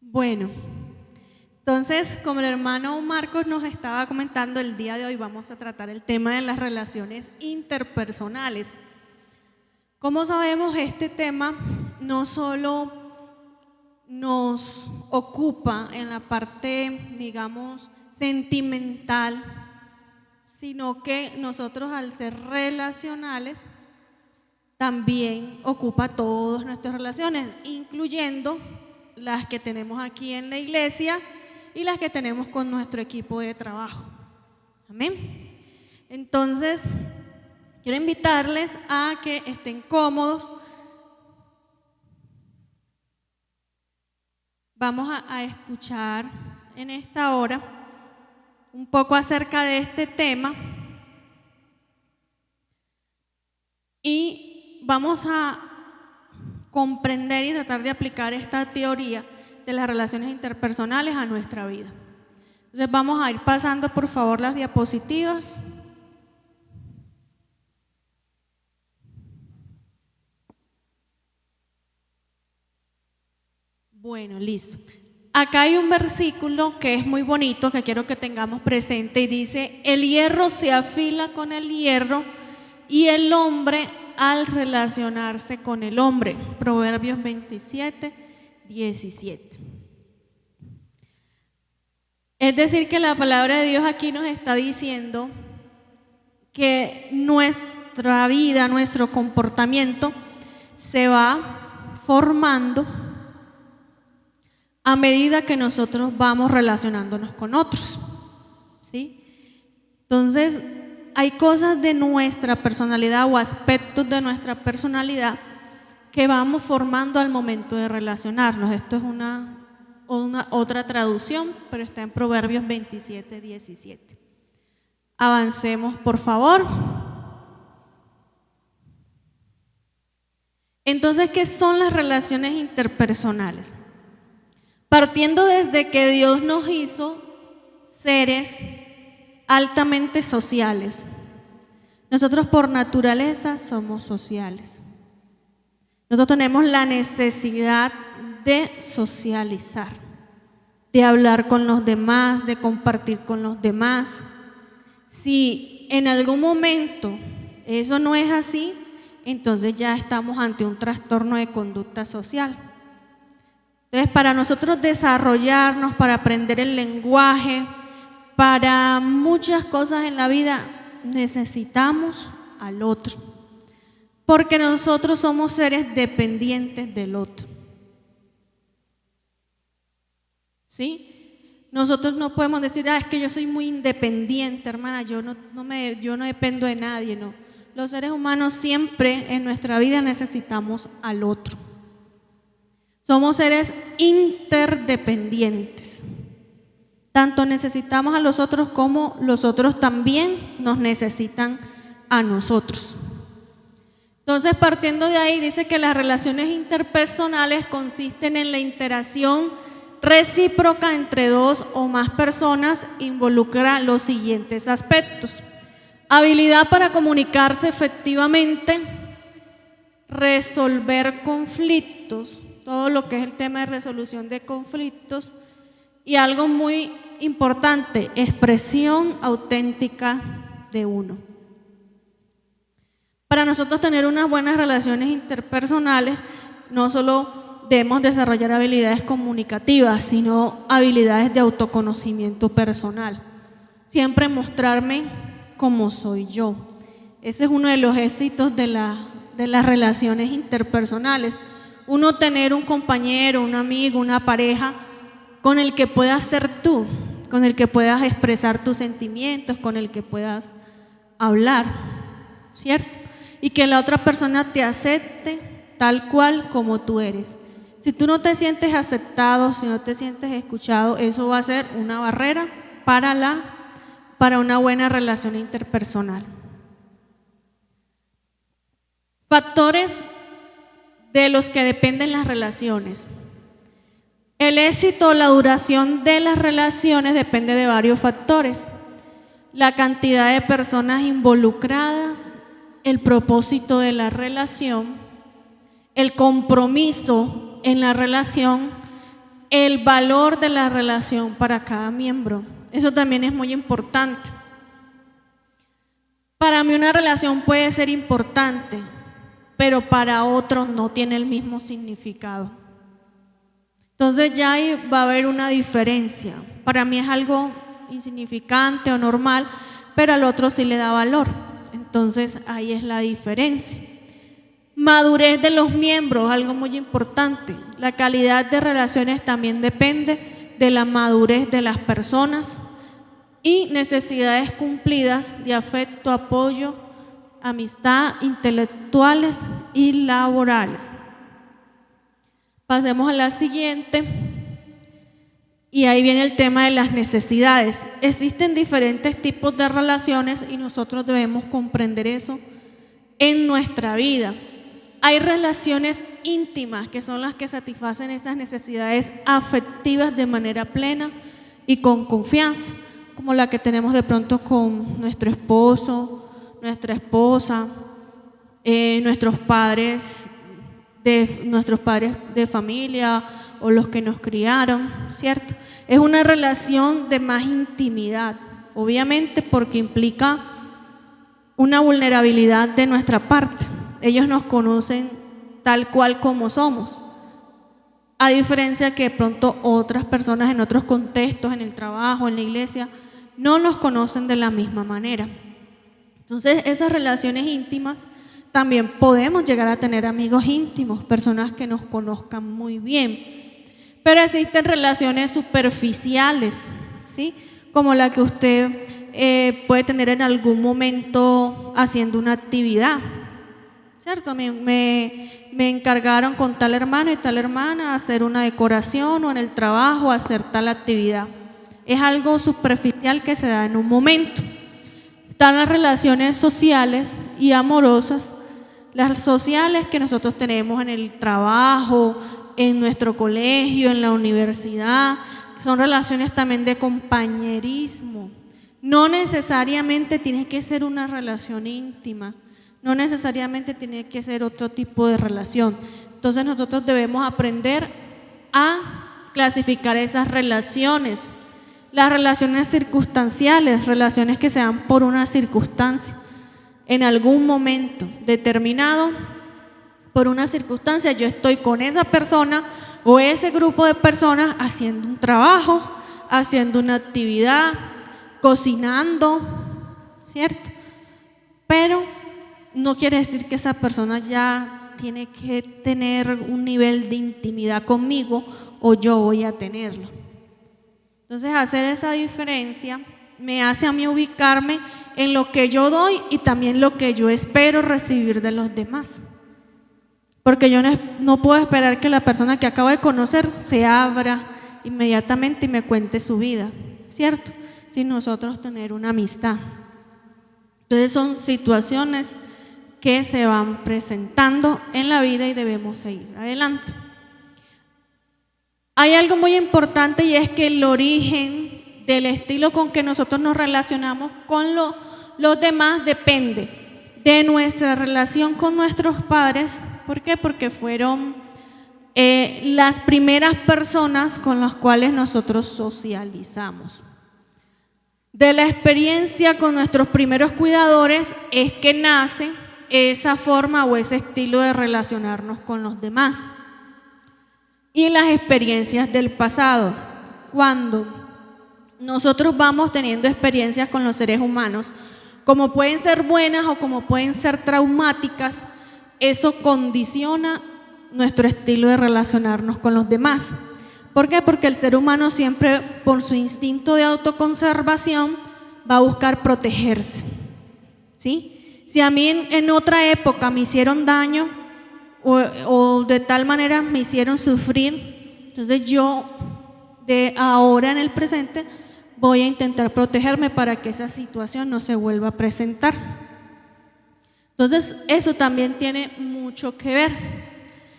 Bueno, entonces, como el hermano Marcos nos estaba comentando, el día de hoy vamos a tratar el tema de las relaciones interpersonales. Como sabemos, este tema no solo nos ocupa en la parte, digamos, sentimental, sino que nosotros al ser relacionales también ocupa todas nuestras relaciones, incluyendo las que tenemos aquí en la iglesia y las que tenemos con nuestro equipo de trabajo. Amén. Entonces, quiero invitarles a que estén cómodos. Vamos a escuchar en esta hora un poco acerca de este tema y vamos a comprender y tratar de aplicar esta teoría de las relaciones interpersonales a nuestra vida. Entonces vamos a ir pasando por favor las diapositivas. Bueno, listo. Acá hay un versículo que es muy bonito, que quiero que tengamos presente y dice: el hierro se afila con el hierro y el hombre al relacionarse con el hombre. Proverbios 27, 17. Es decir, que la palabra de Dios aquí nos está diciendo que nuestra vida, nuestro comportamiento se va formando a medida que nosotros vamos relacionándonos con otros, ¿sí? Entonces, hay cosas de nuestra personalidad o aspectos de nuestra personalidad que vamos formando al momento de relacionarnos. Esto es otra traducción, pero está en Proverbios 27, 17. Avancemos, por favor. Entonces, ¿qué son las relaciones interpersonales? Partiendo desde que Dios nos hizo seres altamente sociales. Nosotros por naturaleza somos sociales. Nosotros tenemos la necesidad de socializar, de hablar con los demás, de compartir con los demás. Si en algún momento eso no es así, entonces ya estamos ante un trastorno de conducta social. Entonces, para nosotros desarrollarnos, para aprender el lenguaje, para muchas cosas en la vida, necesitamos al otro. Porque nosotros somos seres dependientes del otro. ¿Sí? Nosotros no podemos decir, es que yo soy muy independiente, hermana, yo no dependo de nadie, no. Los seres humanos siempre en nuestra vida necesitamos al otro. Somos seres interdependientes. Tanto necesitamos a los otros como los otros también nos necesitan a nosotros. Entonces, partiendo de ahí, dice que las relaciones interpersonales consisten en la interacción recíproca entre dos o más personas. Involucra los siguientes aspectos: habilidad para comunicarse efectivamente, resolver conflictos, todo lo que es el tema de resolución de conflictos, y algo muy importante, expresión auténtica de uno. Para nosotros tener unas buenas relaciones interpersonales, no solo debemos desarrollar habilidades comunicativas, sino habilidades de autoconocimiento personal. Siempre mostrarme como soy yo. Ese es uno de los éxitos de las relaciones interpersonales. Uno tener un compañero, un amigo, una pareja con el que puedas ser tú, con el que puedas expresar tus sentimientos, con el que puedas hablar, ¿cierto? Y que la otra persona te acepte tal cual como tú eres. Si tú no te sientes aceptado, si no te sientes escuchado, eso va a ser una barrera para una buena relación interpersonal. Factores de los que dependen las relaciones. El éxito o la duración de las relaciones depende de varios factores: la cantidad de personas involucradas, el propósito de la relación, el compromiso en la relación el valor de la relación para cada miembro. Eso también es muy importante. Para mí una relación puede ser importante, pero para otros no tiene el mismo significado. Entonces ya ahí va a haber una diferencia. Para mí es algo insignificante o normal, pero al otro sí le da valor. Entonces ahí es la diferencia. Madurez de los miembros, algo muy importante. La calidad de relaciones también depende de la madurez de las personas y necesidades cumplidas de afecto, apoyo, amistad, intelectuales y laborales. Pasemos a la siguiente. Y ahí viene el tema de las necesidades. Existen diferentes tipos de relaciones y nosotros debemos comprender eso en nuestra vida. Hay relaciones íntimas que son las que satisfacen esas necesidades afectivas de manera plena y con confianza, como la que tenemos de pronto con nuestro esposo, nuestra esposa, nuestros padres de familia o los que nos criaron, ¿cierto? Es una relación de más intimidad, obviamente porque implica una vulnerabilidad de nuestra parte. Ellos nos conocen tal cual como somos, a diferencia que de pronto otras personas en otros contextos, en el trabajo, en la iglesia, no nos conocen de la misma manera. Entonces, esas relaciones íntimas, también podemos llegar a tener amigos íntimos, personas que nos conozcan muy bien. Pero existen relaciones superficiales, ¿sí? Como la que usted puede tener en algún momento haciendo una actividad, ¿cierto? Me encargaron con tal hermano y tal hermana hacer una decoración o en el trabajo hacer tal actividad. Es algo superficial que se da en un momento. Están las relaciones sociales y amorosas. Las sociales que nosotros tenemos en el trabajo, en nuestro colegio, en la universidad, son relaciones también de compañerismo. No necesariamente tiene que ser una relación íntima, no necesariamente tiene que ser otro tipo de relación. Entonces nosotros debemos aprender a clasificar esas relaciones. Las relaciones circunstanciales, relaciones que se dan por una circunstancia. En algún momento determinado, por una circunstancia, yo estoy con esa persona o ese grupo de personas haciendo un trabajo, haciendo una actividad, cocinando, ¿cierto? Pero no quiere decir que esa persona ya tiene que tener un nivel de intimidad conmigo o yo voy a tenerlo. Entonces, hacer esa diferencia me hace a mí ubicarme en lo que yo doy y también lo que yo espero recibir de los demás. Porque yo no puedo esperar que la persona que acabo de conocer se abra inmediatamente y me cuente su vida, ¿cierto? Sin nosotros tener una amistad. Entonces son situaciones que se van presentando en la vida y debemos seguir adelante. Hay algo muy importante y es que el origen del estilo con que nosotros nos relacionamos con los demás depende de nuestra relación con nuestros padres. ¿Por qué? Porque fueron las primeras personas con las cuales nosotros socializamos. De la experiencia con nuestros primeros cuidadores es que nace esa forma o ese estilo de relacionarnos con los demás. Y las experiencias del pasado, cuando nosotros vamos teniendo experiencias con los seres humanos, como pueden ser buenas o como pueden ser traumáticas, eso condiciona nuestro estilo de relacionarnos con los demás. ¿Por qué? Porque el ser humano siempre, por su instinto de autoconservación, va a buscar protegerse, ¿sí? Si a mí en otra época me hicieron daño o de tal manera me hicieron sufrir, entonces yo de ahora en el presente voy a intentar protegerme para que esa situación no se vuelva a presentar. Entonces eso también tiene mucho que ver.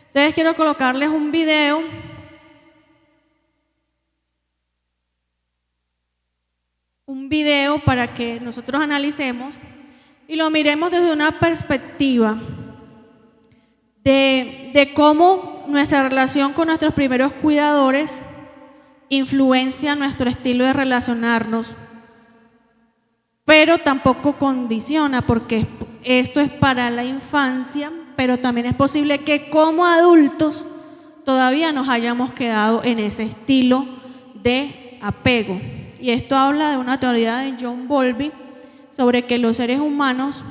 Entonces quiero colocarles un video para que nosotros analicemos y lo miremos desde una perspectiva de cómo nuestra relación con nuestros primeros cuidadores influencia nuestro estilo de relacionarnos, pero tampoco condiciona, porque esto es para la infancia, pero también es posible que como adultos todavía nos hayamos quedado en ese estilo de apego. Y esto habla de una teoría de John Bowlby sobre que los seres humanos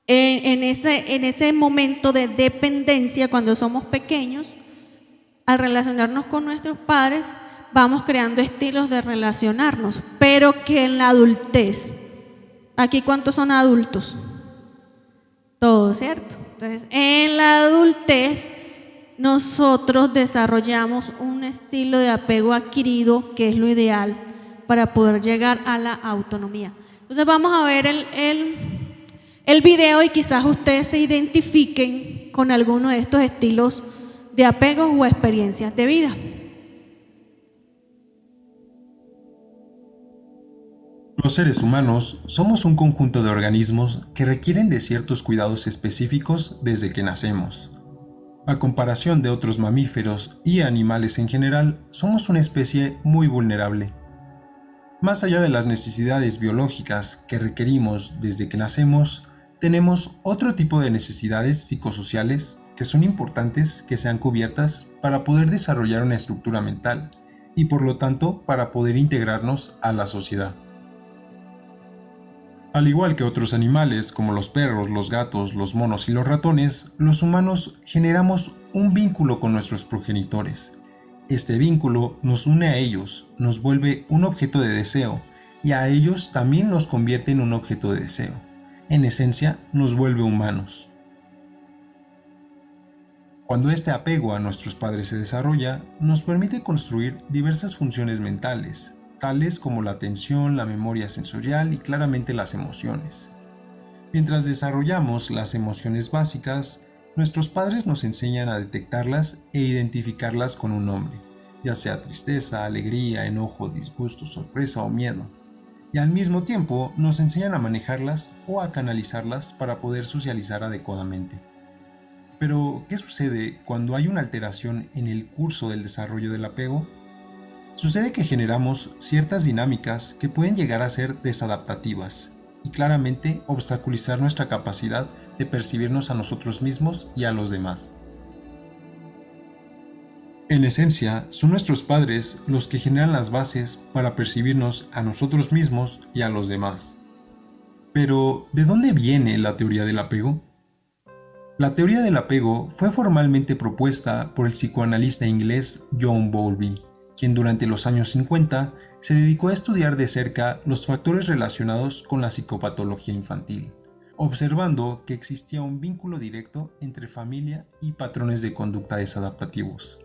en ese momento de dependencia, cuando somos pequeños, al relacionarnos con nuestros padres, vamos creando estilos de relacionarnos, pero que en la adultez, aquí ¿cuántos son adultos? Todos, ¿cierto? Entonces, en la adultez, nosotros desarrollamos un estilo de apego adquirido que es lo ideal para poder llegar a la autonomía. Entonces vamos a ver el video y quizás ustedes se identifiquen con alguno de estos estilos de apego o experiencias de vida. Los seres humanos somos un conjunto de organismos que requieren de ciertos cuidados específicos desde que nacemos. A comparación de otros mamíferos y animales en general, somos una especie muy vulnerable. Más allá de las necesidades biológicas que requerimos desde que nacemos, tenemos otro tipo de necesidades psicosociales que son importantes que sean cubiertas para poder desarrollar una estructura mental y por lo tanto para poder integrarnos a la sociedad. Al igual que otros animales como los perros, los gatos, los monos y los ratones, los humanos generamos un vínculo con nuestros progenitores. Este vínculo nos une a ellos, nos vuelve un objeto de deseo y a ellos también los convierte en un objeto de deseo. En esencia, nos vuelve humanos. Cuando este apego a nuestros padres se desarrolla, nos permite construir diversas funciones mentales, tales como la atención, la memoria sensorial y claramente las emociones. Mientras desarrollamos las emociones básicas, nuestros padres nos enseñan a detectarlas e identificarlas con un nombre, ya sea tristeza, alegría, enojo, disgusto, sorpresa o miedo. Y al mismo tiempo nos enseñan a manejarlas o a canalizarlas para poder socializar adecuadamente. Pero, ¿qué sucede cuando hay una alteración en el curso del desarrollo del apego? Sucede que generamos ciertas dinámicas que pueden llegar a ser desadaptativas y claramente obstaculizar nuestra capacidad de percibirnos a nosotros mismos y a los demás. En esencia, son nuestros padres los que generan las bases para percibirnos a nosotros mismos y a los demás. Pero, ¿de dónde viene la teoría del apego? La teoría del apego fue formalmente propuesta por el psicoanalista inglés John Bowlby, quien durante los años 50 se dedicó a estudiar de cerca los factores relacionados con la psicopatología infantil, observando que existía un vínculo directo entre familia y patrones de conducta desadaptativos.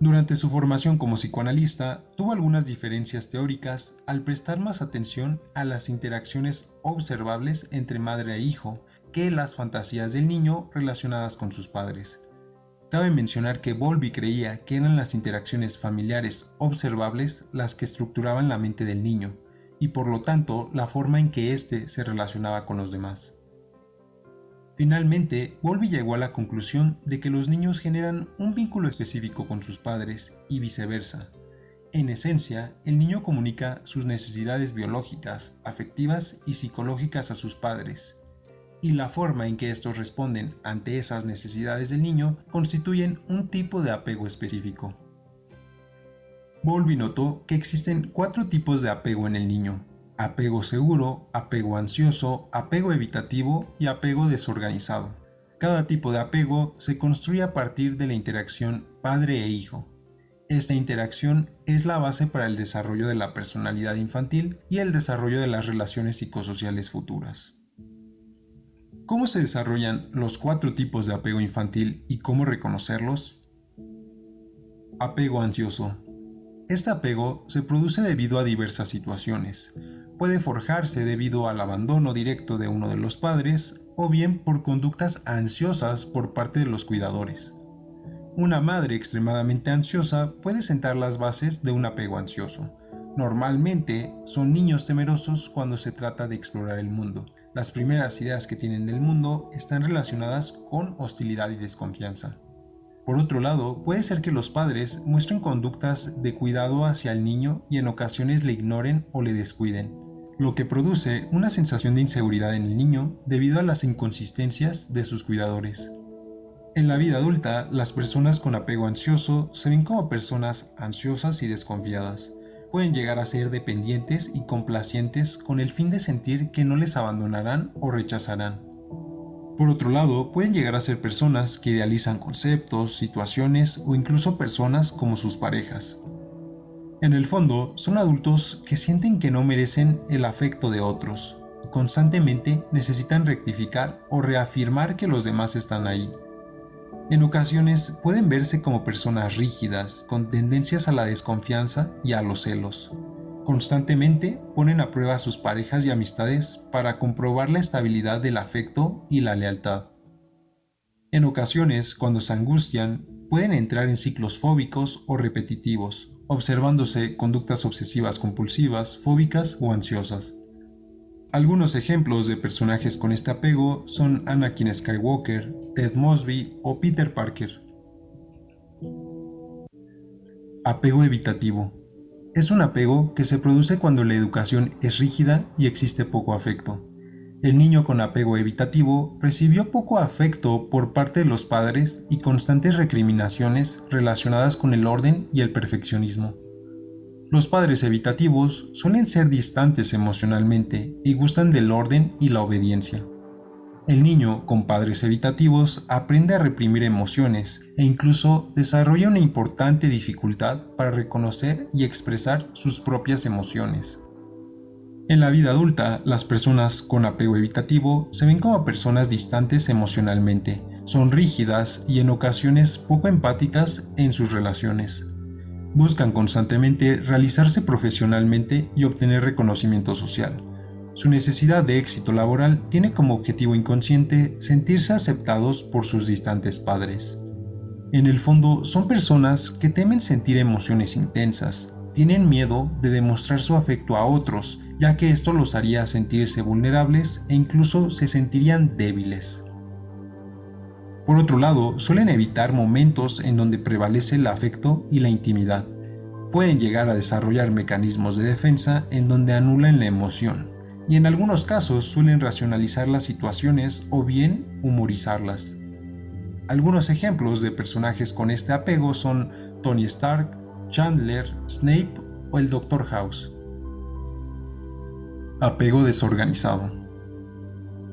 Durante su formación como psicoanalista, tuvo algunas diferencias teóricas al prestar más atención a las interacciones observables entre madre e hijo que las fantasías del niño relacionadas con sus padres. Cabe mencionar que Bowlby creía que eran las interacciones familiares observables las que estructuraban la mente del niño, y por lo tanto la forma en que éste se relacionaba con los demás. Finalmente, Bowlby llegó a la conclusión de que los niños generan un vínculo específico con sus padres y viceversa. En esencia, el niño comunica sus necesidades biológicas, afectivas y psicológicas a sus padres, y la forma en que estos responden ante esas necesidades del niño constituyen un tipo de apego específico. Bowlby notó que existen 4 tipos de apego en el niño: apego seguro, apego ansioso, apego evitativo y apego desorganizado. Cada tipo de apego se construye a partir de la interacción padre e hijo. Esta interacción es la base para el desarrollo de la personalidad infantil y el desarrollo de las relaciones psicosociales futuras. ¿Cómo se desarrollan los 4 tipos de apego infantil y cómo reconocerlos? Apego ansioso. Este apego se produce debido a diversas situaciones. Puede forjarse debido al abandono directo de uno de los padres o bien por conductas ansiosas por parte de los cuidadores. Una madre extremadamente ansiosa puede sentar las bases de un apego ansioso. Normalmente son niños temerosos cuando se trata de explorar el mundo. Las primeras ideas que tienen del mundo están relacionadas con hostilidad y desconfianza. Por otro lado, puede ser que los padres muestren conductas de cuidado hacia el niño y en ocasiones le ignoren o le descuiden, lo que produce una sensación de inseguridad en el niño debido a las inconsistencias de sus cuidadores. En la vida adulta, las personas con apego ansioso se ven como personas ansiosas y desconfiadas. Pueden llegar a ser dependientes y complacientes con el fin de sentir que no les abandonarán o rechazarán. Por otro lado, pueden llegar a ser personas que idealizan conceptos, situaciones o incluso personas como sus parejas. En el fondo, son adultos que sienten que no merecen el afecto de otros y constantemente necesitan rectificar o reafirmar que los demás están ahí. En ocasiones pueden verse como personas rígidas, con tendencias a la desconfianza y a los celos. Constantemente ponen a prueba a sus parejas y amistades para comprobar la estabilidad del afecto y la lealtad. En ocasiones, cuando se angustian, pueden entrar en ciclos fóbicos o repetitivos, observándose conductas obsesivas compulsivas, fóbicas o ansiosas. Algunos ejemplos de personajes con este apego son Anakin Skywalker, Ted Mosby o Peter Parker. Apego evitativo. Es un apego que se produce cuando la educación es rígida y existe poco afecto. El niño con apego evitativo recibió poco afecto por parte de los padres y constantes recriminaciones relacionadas con el orden y el perfeccionismo. Los padres evitativos suelen ser distantes emocionalmente y gustan del orden y la obediencia. El niño con padres evitativos aprende a reprimir emociones e incluso desarrolla una importante dificultad para reconocer y expresar sus propias emociones. En la vida adulta, las personas con apego evitativo se ven como personas distantes emocionalmente, son rígidas y en ocasiones poco empáticas en sus relaciones. Buscan constantemente realizarse profesionalmente y obtener reconocimiento social. Su necesidad de éxito laboral tiene como objetivo inconsciente sentirse aceptados por sus distantes padres. En el fondo, son personas que temen sentir emociones intensas, tienen miedo de demostrar su afecto a otros, ya que esto los haría sentirse vulnerables e incluso se sentirían débiles. Por otro lado, suelen evitar momentos en donde prevalece el afecto y la intimidad. Pueden llegar a desarrollar mecanismos de defensa en donde anulan la emoción, y en algunos casos suelen racionalizar las situaciones o bien humorizarlas. Algunos ejemplos de personajes con este apego son Tony Stark, Chandler, Snape o el Dr. House. Apego desorganizado.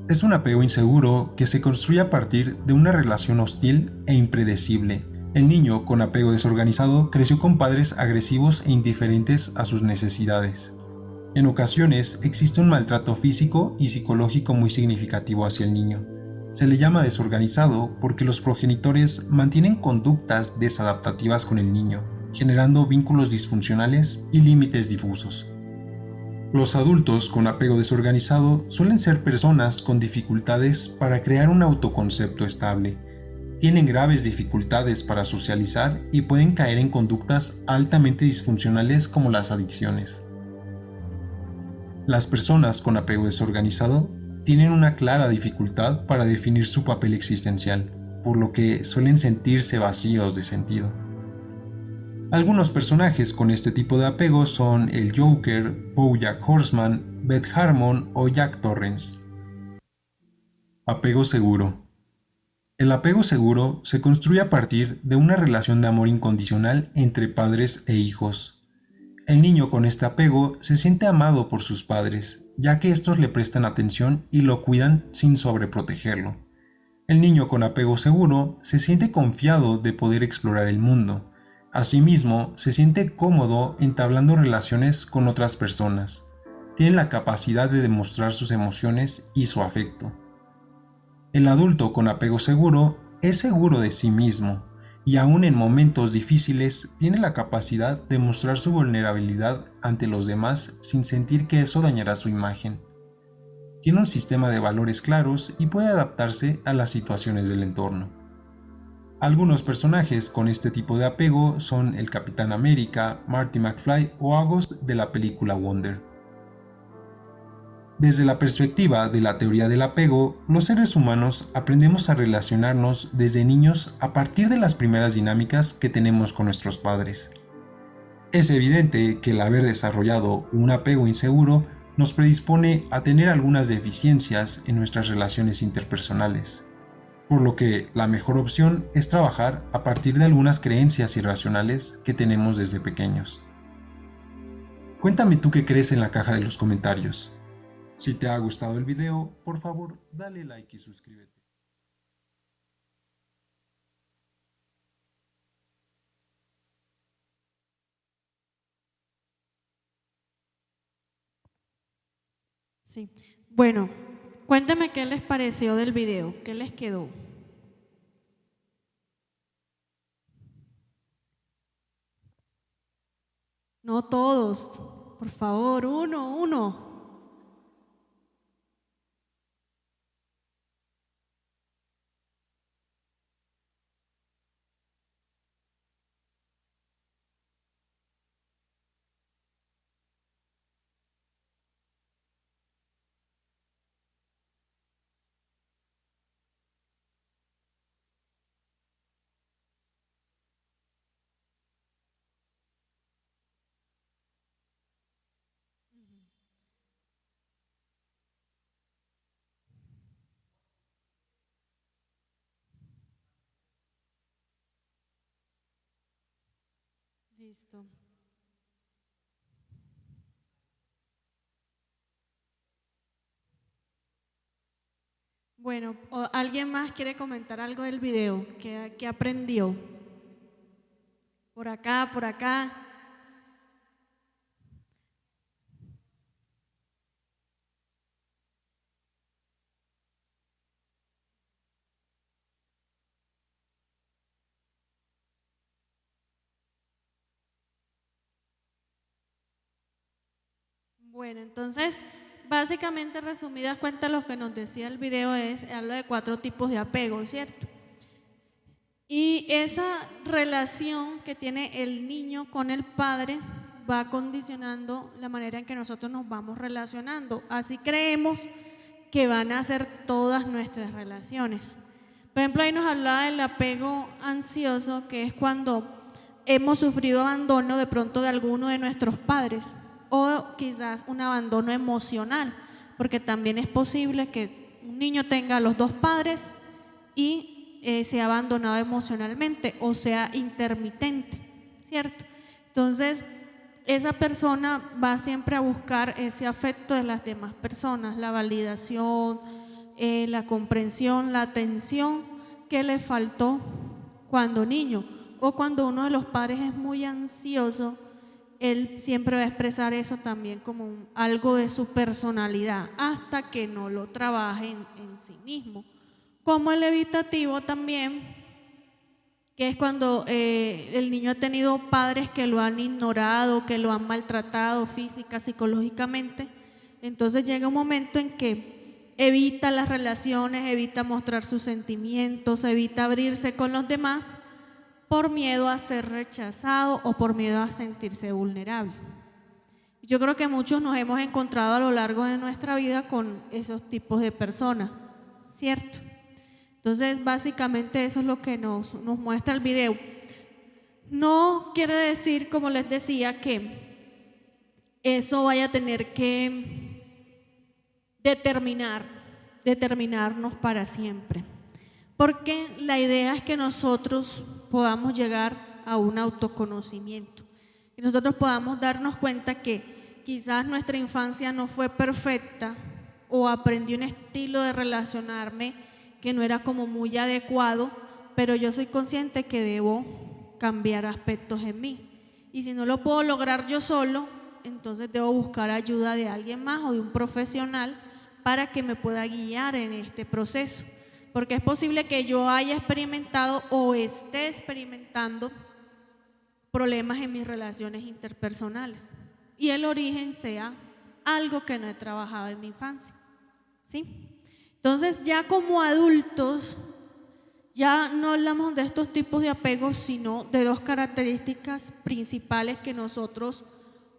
Es un apego inseguro que se construye a partir de una relación hostil e impredecible. El niño con apego desorganizado creció con padres agresivos e indiferentes a sus necesidades. En ocasiones existe un maltrato físico y psicológico muy significativo hacia el niño. Se le llama desorganizado porque los progenitores mantienen conductas desadaptativas con el niño, generando vínculos disfuncionales y límites difusos. Los adultos con apego desorganizado suelen ser personas con dificultades para crear un autoconcepto estable. Tienen graves dificultades para socializar y pueden caer en conductas altamente disfuncionales como las adicciones. Las personas con apego desorganizado tienen una clara dificultad para definir su papel existencial, por lo que suelen sentirse vacíos de sentido. Algunos personajes con este tipo de apego son el Joker, BoJack Horseman, Beth Harmon o Jack Torrance. Apego seguro. El apego seguro se construye a partir de una relación de amor incondicional entre padres e hijos. El niño con este apego se siente amado por sus padres, ya que estos le prestan atención y lo cuidan sin sobreprotegerlo. El niño con apego seguro se siente confiado de poder explorar el mundo. Asimismo, se siente cómodo entablando relaciones con otras personas. Tiene la capacidad de demostrar sus emociones y su afecto. El adulto con apego seguro es seguro de sí mismo y aún en momentos difíciles tiene la capacidad de mostrar su vulnerabilidad ante los demás sin sentir que eso dañará su imagen. Tiene un sistema de valores claros y puede adaptarse a las situaciones del entorno. Algunos personajes con este tipo de apego son el Capitán América, Marty McFly o August de la película Wonder. Desde la perspectiva de la teoría del apego, los seres humanos aprendemos a relacionarnos desde niños a partir de las primeras dinámicas que tenemos con nuestros padres. Es evidente que el haber desarrollado un apego inseguro nos predispone a tener algunas deficiencias en nuestras relaciones interpersonales, por lo que la mejor opción es trabajar a partir de algunas creencias irracionales que tenemos desde pequeños. Cuéntame tú qué crees en la caja de los comentarios. Si te ha gustado el video, por favor, dale like y suscríbete. Sí. Bueno, cuéntame qué les pareció del video, qué les quedó. No todos, por favor, uno. Listo. Bueno, ¿alguien más quiere comentar algo del video? ¿Qué aprendió? Por acá, por acá. Bueno, entonces, básicamente resumidas cuentas, lo que nos decía el video habla de 4 tipos de apego, ¿cierto? Y esa relación que tiene el niño con el padre va condicionando la manera en que nosotros nos vamos relacionando. Así creemos que van a ser todas nuestras relaciones. Por ejemplo, ahí nos hablaba del apego ansioso, que es cuando hemos sufrido abandono de pronto de alguno de nuestros padres o quizás un abandono emocional, porque también es posible que un niño tenga a los 2 padres y sea abandonado emocionalmente o sea intermitente, ¿cierto? Entonces, esa persona va siempre a buscar ese afecto de las demás personas, la validación, la comprensión, la atención que le faltó cuando niño o cuando uno de los padres es muy ansioso. Él siempre va a expresar eso también como algo de su personalidad hasta que no lo trabaje en sí mismo. Como el evitativo también, que es cuando el niño ha tenido padres que lo han ignorado, que lo han maltratado física, psicológicamente. Entonces llega un momento en que evita las relaciones, evita mostrar sus sentimientos, evita abrirse con los demás por miedo a ser rechazado o por miedo a sentirse vulnerable. Yo creo que muchos nos hemos encontrado a lo largo de nuestra vida con esos tipos de personas, ¿cierto? Entonces, básicamente eso es lo que nos muestra el video. No quiere decir, como les decía, que eso vaya a tener que determinarnos para siempre. Porque la idea es que nosotros podamos llegar a un autoconocimiento. Y nosotros podamos darnos cuenta que quizás nuestra infancia no fue perfecta o aprendí un estilo de relacionarme que no era como muy adecuado, pero yo soy consciente que debo cambiar aspectos en mí. Y si no lo puedo lograr yo solo, entonces debo buscar ayuda de alguien más o de un profesional para que me pueda guiar en este proceso. Porque es posible que yo haya experimentado o esté experimentando problemas en mis relaciones interpersonales y el origen sea algo que no he trabajado en mi infancia, ¿sí? Entonces, ya como adultos, ya no hablamos de estos tipos de apegos, sino de 2 características principales que nosotros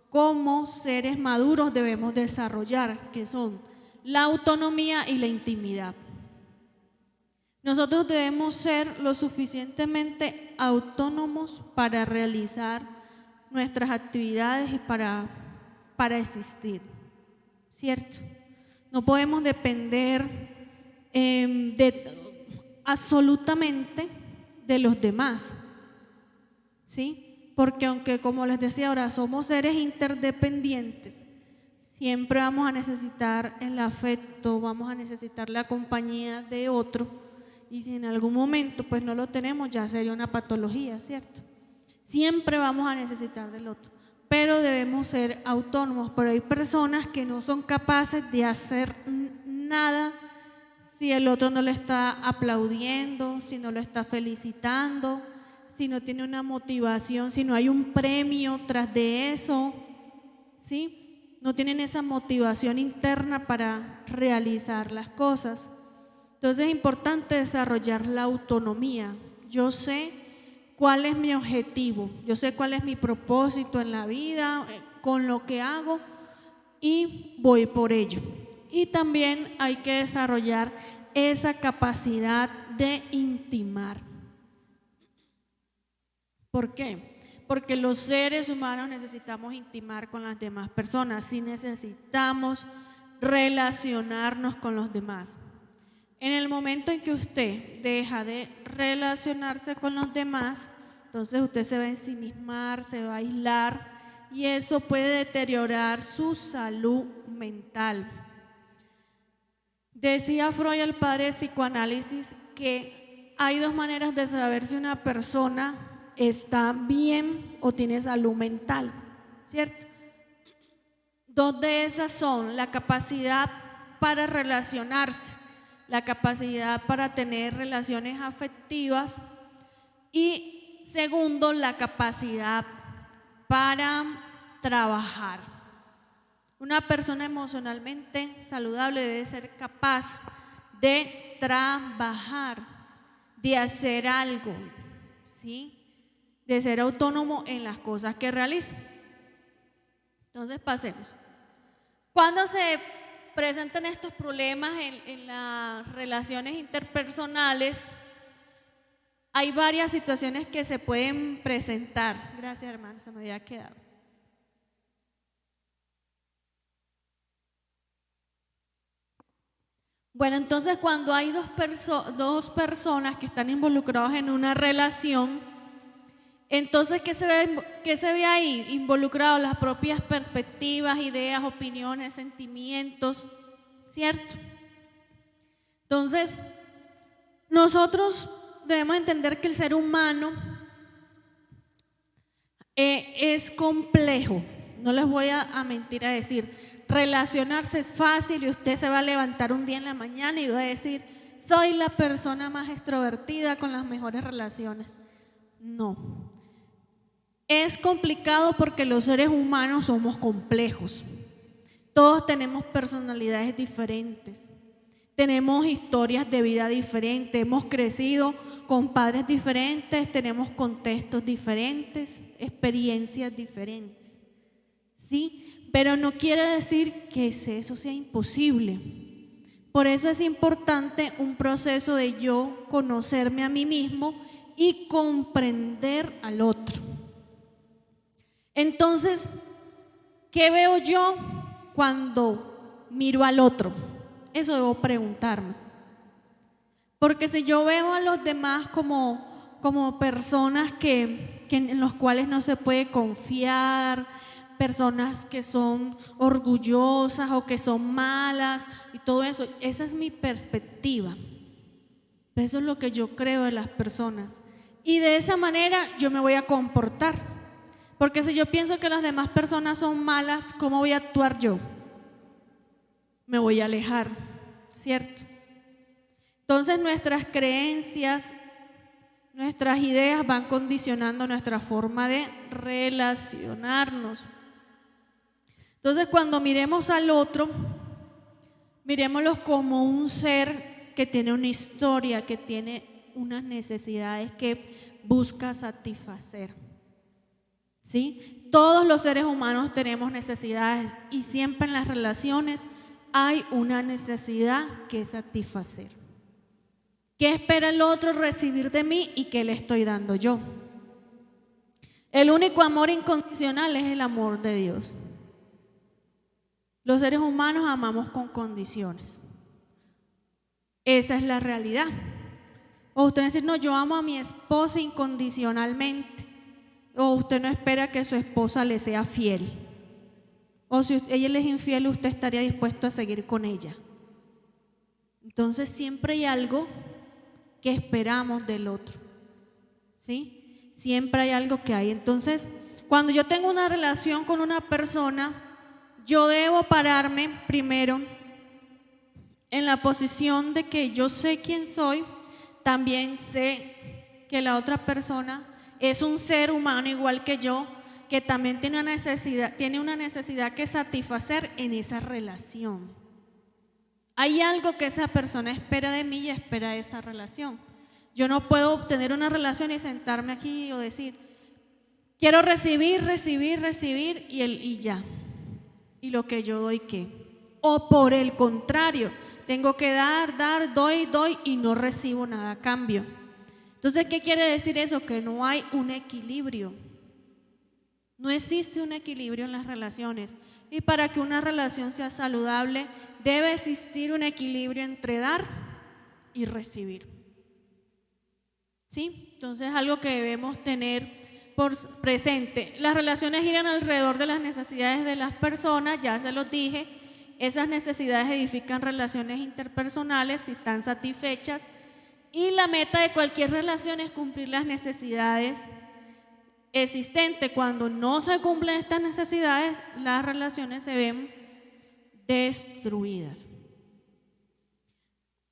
como seres maduros debemos desarrollar, que son la autonomía y la intimidad. Nosotros debemos ser lo suficientemente autónomos para realizar nuestras actividades y para existir, ¿cierto? No podemos depender absolutamente de los demás, ¿sí? Porque aunque, como les decía ahora, somos seres interdependientes, siempre vamos a necesitar el afecto, vamos a necesitar la compañía de otro, y si en algún momento pues no lo tenemos, ya sería una patología, ¿cierto? Siempre vamos a necesitar del otro, pero debemos ser autónomos. Pero hay personas que no son capaces de hacer nada si el otro no le está aplaudiendo, si no lo está felicitando, si no tiene una motivación, si no hay un premio tras de eso, ¿sí? No tienen esa motivación interna para realizar las cosas. Entonces es importante desarrollar la autonomía. Yo sé cuál es mi objetivo, yo sé cuál es mi propósito en la vida, con lo que hago, y voy por ello. Y también hay que desarrollar esa capacidad de intimar. ¿Por qué? Porque los seres humanos necesitamos intimar con las demás personas, sí necesitamos relacionarnos con los demás. En el momento en que usted deja de relacionarse con los demás, entonces usted se va a ensimismar, se va a aislar, y eso puede deteriorar su salud mental. Decía Freud, el padre de psicoanálisis, que hay dos maneras de saber si una persona está bien o tiene salud mental, ¿cierto? Dos de esas son la capacidad para relacionarse, la capacidad para tener relaciones afectivas, y segundo, la capacidad para trabajar. Una persona emocionalmente saludable debe ser capaz de trabajar, de hacer algo, ¿sí? De ser autónomo en las cosas que realiza. Entonces pasemos. Cuando se presentan estos problemas en las relaciones interpersonales, hay varias situaciones que se pueden presentar. Gracias, hermano, se me había quedado. Bueno, entonces cuando hay dos personas que están involucradas en una relación, entonces ¿qué se ve ahí? Involucrados las propias perspectivas, ideas, opiniones, sentimientos, ¿cierto? Entonces, nosotros debemos entender que el ser humano es complejo. No les voy a mentir a decir, relacionarse es fácil y usted se va a levantar un día en la mañana y va a decir, soy la persona más extrovertida con las mejores relaciones. No. Es complicado porque los seres humanos somos complejos. Todos tenemos personalidades diferentes. Tenemos historias de vida diferentes. Hemos crecido con padres diferentes, tenemos contextos diferentes, experiencias diferentes. ¿Sí? Pero no quiere decir que eso sea imposible. Por eso es importante un proceso de yo conocerme a mí mismo y comprender al otro. Entonces, ¿qué veo yo cuando miro al otro? Eso debo preguntarme. Porque si yo veo a los demás como personas en los cuales no se puede confiar, personas que son orgullosas o que son malas y todo eso, esa es mi perspectiva. Eso es lo que yo creo de las personas. Y de esa manera yo me voy a comportar. Porque si yo pienso que las demás personas son malas, ¿cómo voy a actuar yo? Me voy a alejar, ¿cierto? Entonces nuestras creencias, nuestras ideas van condicionando nuestra forma de relacionarnos. Entonces cuando miremos al otro, miremoslo como un ser que tiene una historia, que tiene unas necesidades que busca satisfacer. ¿sí? Todos los seres humanos tenemos necesidades y siempre en las relaciones hay una necesidad que satisfacer. ¿Qué espera el otro recibir de mí y qué le estoy dando yo? El único amor incondicional es el amor de Dios. Los seres humanos amamos con condiciones. Esa es la realidad. O usted dice, no, yo amo a mi esposa incondicionalmente. O usted no espera que su esposa le sea fiel. O si ella le es infiel, usted estaría dispuesto a seguir con ella. Entonces siempre hay algo que esperamos del otro, ¿sí? Siempre hay algo que hay. Entonces, cuando yo tengo una relación con una persona, yo debo pararme primero en la posición de que yo sé quién soy, también sé que la otra persona es un ser humano igual que yo, que también tiene una necesidad que satisfacer en esa relación. Hay algo que esa persona espera de mí y espera de esa relación. Yo no puedo obtener una relación y sentarme aquí o decir, quiero recibir y ya. ¿Y lo que yo doy qué? O por el contrario, tengo que dar, doy y no recibo nada a cambio. Entonces, ¿qué quiere decir eso? Que no hay un equilibrio. No existe un equilibrio en las relaciones. Y para que una relación sea saludable, debe existir un equilibrio entre dar y recibir. ¿Sí? Entonces, es algo que debemos tener por presente. Las relaciones giran alrededor de las necesidades de las personas, ya se los dije. Esas necesidades edifican relaciones interpersonales si están satisfechas. Y la meta de cualquier relación es cumplir las necesidades existentes. Cuando no se cumplen estas necesidades, las relaciones se ven destruidas.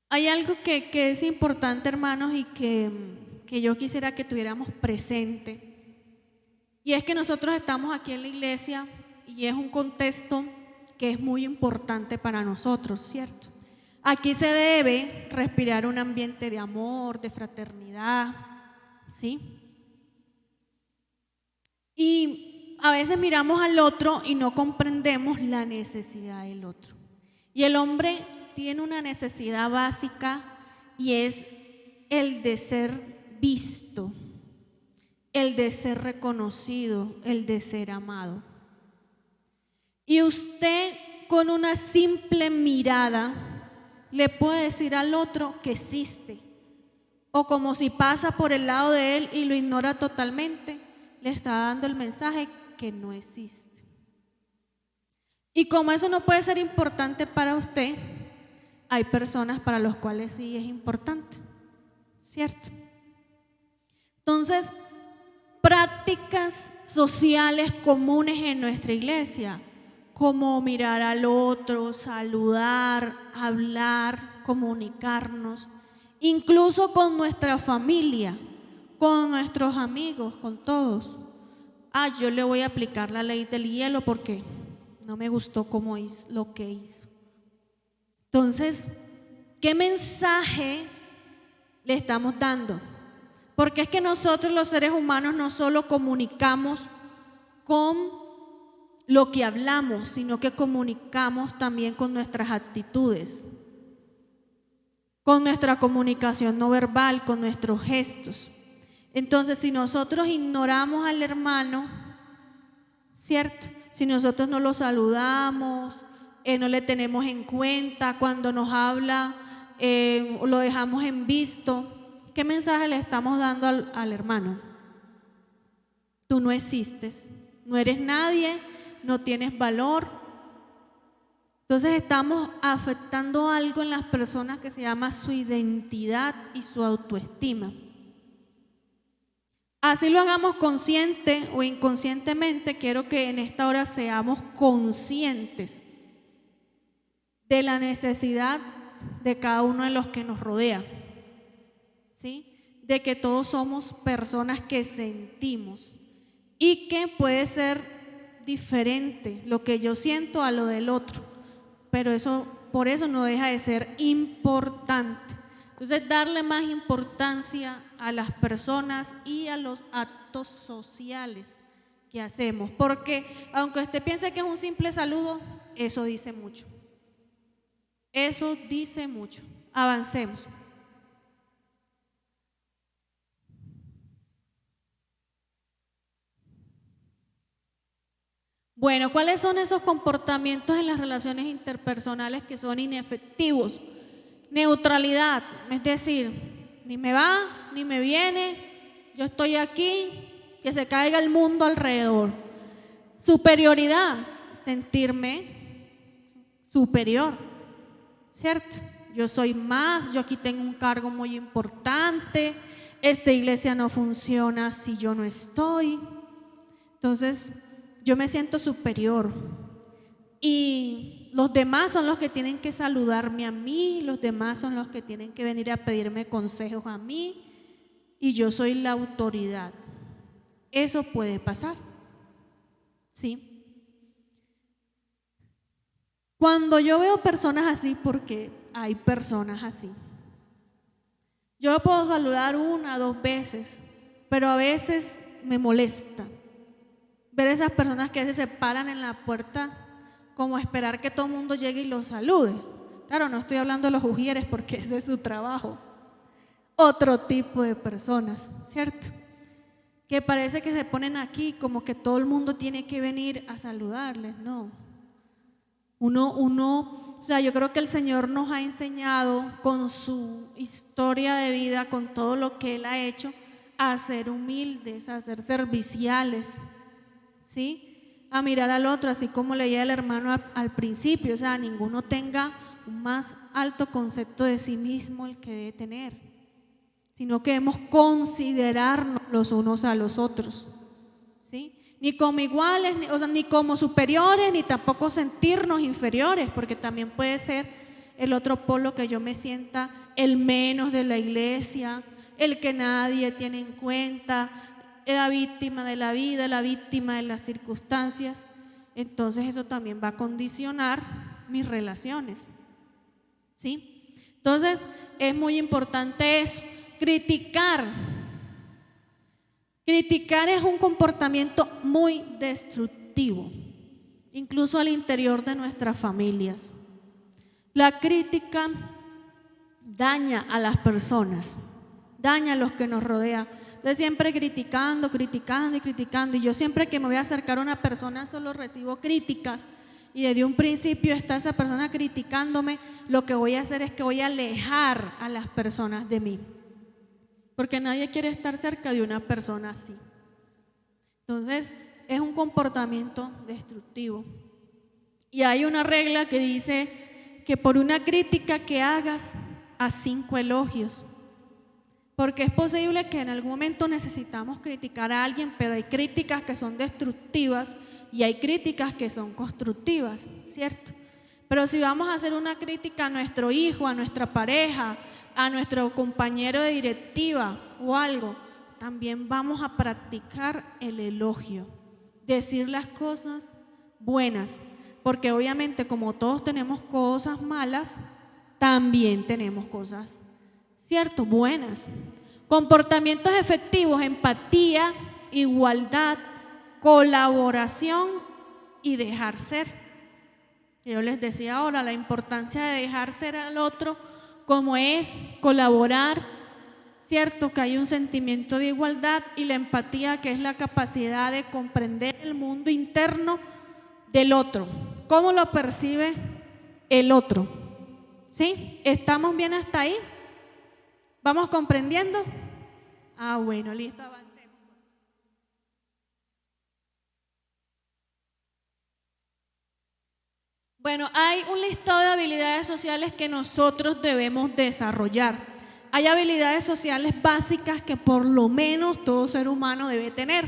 Hay algo que es importante, hermanos, y que yo quisiera que tuviéramos presente. Y es que nosotros estamos aquí en la iglesia y es un contexto que es muy importante para nosotros, ¿cierto? Aquí se debe respirar un ambiente de amor, de fraternidad, ¿sí? Y a veces miramos al otro y no comprendemos la necesidad del otro. Y el hombre tiene una necesidad básica y es el de ser visto, el de ser reconocido, el de ser amado. Y usted con una simple mirada le puede decir al otro que existe, o como si pasa por el lado de él y lo ignora totalmente, le está dando el mensaje que no existe. Y como eso no puede ser importante para usted, hay personas para las cuales sí es importante, ¿cierto? Entonces, prácticas sociales comunes en nuestra iglesia, como mirar al otro, saludar, hablar, comunicarnos, incluso con nuestra familia, con nuestros amigos, con todos. Yo le voy a aplicar la ley del hielo porque no me gustó cómo hizo, lo que hizo. Entonces, ¿qué mensaje le estamos dando? Porque es que nosotros los seres humanos no solo comunicamos con lo que hablamos, sino que comunicamos también con nuestras actitudes, con nuestra comunicación no verbal, con nuestros gestos. Entonces, si nosotros ignoramos al hermano, ¿cierto? Si nosotros no lo saludamos, no le tenemos en cuenta, cuando nos habla, lo dejamos en visto, ¿qué mensaje le estamos dando al hermano? Tú no existes, no eres nadie, no tienes valor. Entonces estamos afectando algo en las personas que se llama su identidad y su autoestima. Así lo hagamos consciente o inconscientemente, quiero que en esta hora seamos conscientes de la necesidad de cada uno de los que nos rodea, ¿sí? De que todos somos personas que sentimos y que puede ser diferente lo que yo siento a lo del otro, pero por eso no deja de ser importante. Entonces, darle más importancia a las personas y a los actos sociales que hacemos, porque aunque usted piense que es un simple saludo, eso dice mucho. Eso dice mucho. Avancemos. Bueno, ¿cuáles son esos comportamientos en las relaciones interpersonales que son inefectivos? Neutralidad, es decir, ni me va, ni me viene, yo estoy aquí, que se caiga el mundo alrededor. Superioridad, sentirme superior, ¿cierto? Yo soy más, yo aquí tengo un cargo muy importante, esta iglesia no funciona si yo no estoy. Entonces, yo me siento superior y los demás son los que tienen que saludarme a mí, los demás son los que tienen que venir a pedirme consejos a mí y yo soy la autoridad. Eso puede pasar, ¿sí? Cuando yo veo personas así, porque hay personas así, yo lo puedo saludar 1 o 2 veces, pero a veces me molesta ver esas personas que a veces se paran en la puerta como a esperar que todo el mundo llegue y los salude. Claro, no estoy hablando de los ujieres porque ese es su trabajo. Otro tipo de personas, ¿cierto? Que parece que se ponen aquí como que todo el mundo tiene que venir a saludarles. No. O sea, yo creo que el Señor nos ha enseñado con su historia de vida, con todo lo que Él ha hecho, a ser humildes, a ser serviciales, ¿sí? A mirar al otro, así como leía el hermano al principio, o sea, ninguno tenga un más alto concepto de sí mismo el que debe tener, sino que debemos considerarnos los unos a los otros, ¿sí? Ni como iguales, ni como superiores, ni tampoco sentirnos inferiores, porque también puede ser el otro polo que yo me sienta el menos de la iglesia, el que nadie tiene en cuenta, la víctima de la vida, la víctima de las circunstancias. Entonces eso también va a condicionar mis relaciones, ¿sí? Entonces es muy importante eso. Criticar es un comportamiento muy destructivo, incluso al interior de nuestras familias. La crítica daña a las personas, daña a los que nos rodean. Entonces siempre criticando, y yo siempre que me voy a acercar a una persona solo recibo críticas y desde un principio está esa persona criticándome, lo que voy a hacer es que voy a alejar a las personas de mí, porque nadie quiere estar cerca de una persona así. Entonces es un comportamiento destructivo y hay una regla que dice que por una crítica que hagas, haz 5 elogios. Porque es posible que en algún momento necesitamos criticar a alguien, pero hay críticas que son destructivas y hay críticas que son constructivas, ¿cierto? Pero si vamos a hacer una crítica a nuestro hijo, a nuestra pareja, a nuestro compañero de directiva o algo, también vamos a practicar el elogio, decir las cosas buenas, porque obviamente como todos tenemos cosas malas, también tenemos cosas, ¿cierto? Buenas. Comportamientos efectivos: empatía, igualdad, colaboración y dejar ser. Yo les decía ahora la importancia de dejar ser al otro, como es colaborar, ¿cierto? Que hay un sentimiento de igualdad, y la empatía, que es la capacidad de comprender el mundo interno del otro, cómo lo percibe el otro, ¿sí? ¿Estamos bien hasta ahí? ¿Vamos comprendiendo? Bueno, listo, avancemos. Bueno, hay un listado de habilidades sociales que nosotros debemos desarrollar. Hay habilidades sociales básicas que por lo menos todo ser humano debe tener.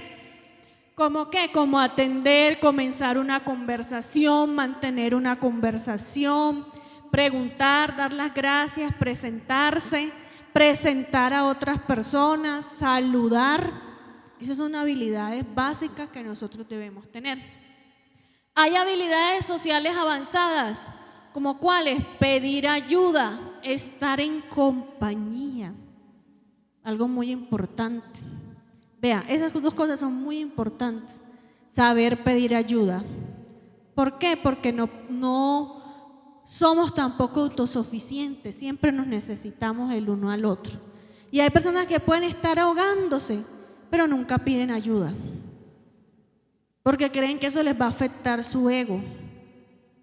¿Cómo qué? Como atender, comenzar una conversación, mantener una conversación, preguntar, dar las gracias, presentarse, presentar a otras personas, saludar. Esas son habilidades básicas que nosotros debemos tener. Hay habilidades sociales avanzadas, como cuáles: pedir ayuda, estar en compañía, algo muy importante. Vea, esas 2 cosas son muy importantes. saber pedir ayuda. ¿Por qué? Porque no somos tampoco autosuficientes, siempre nos necesitamos el uno al otro. Y hay personas que pueden estar ahogándose, pero nunca piden ayuda, porque creen que eso les va a afectar su ego,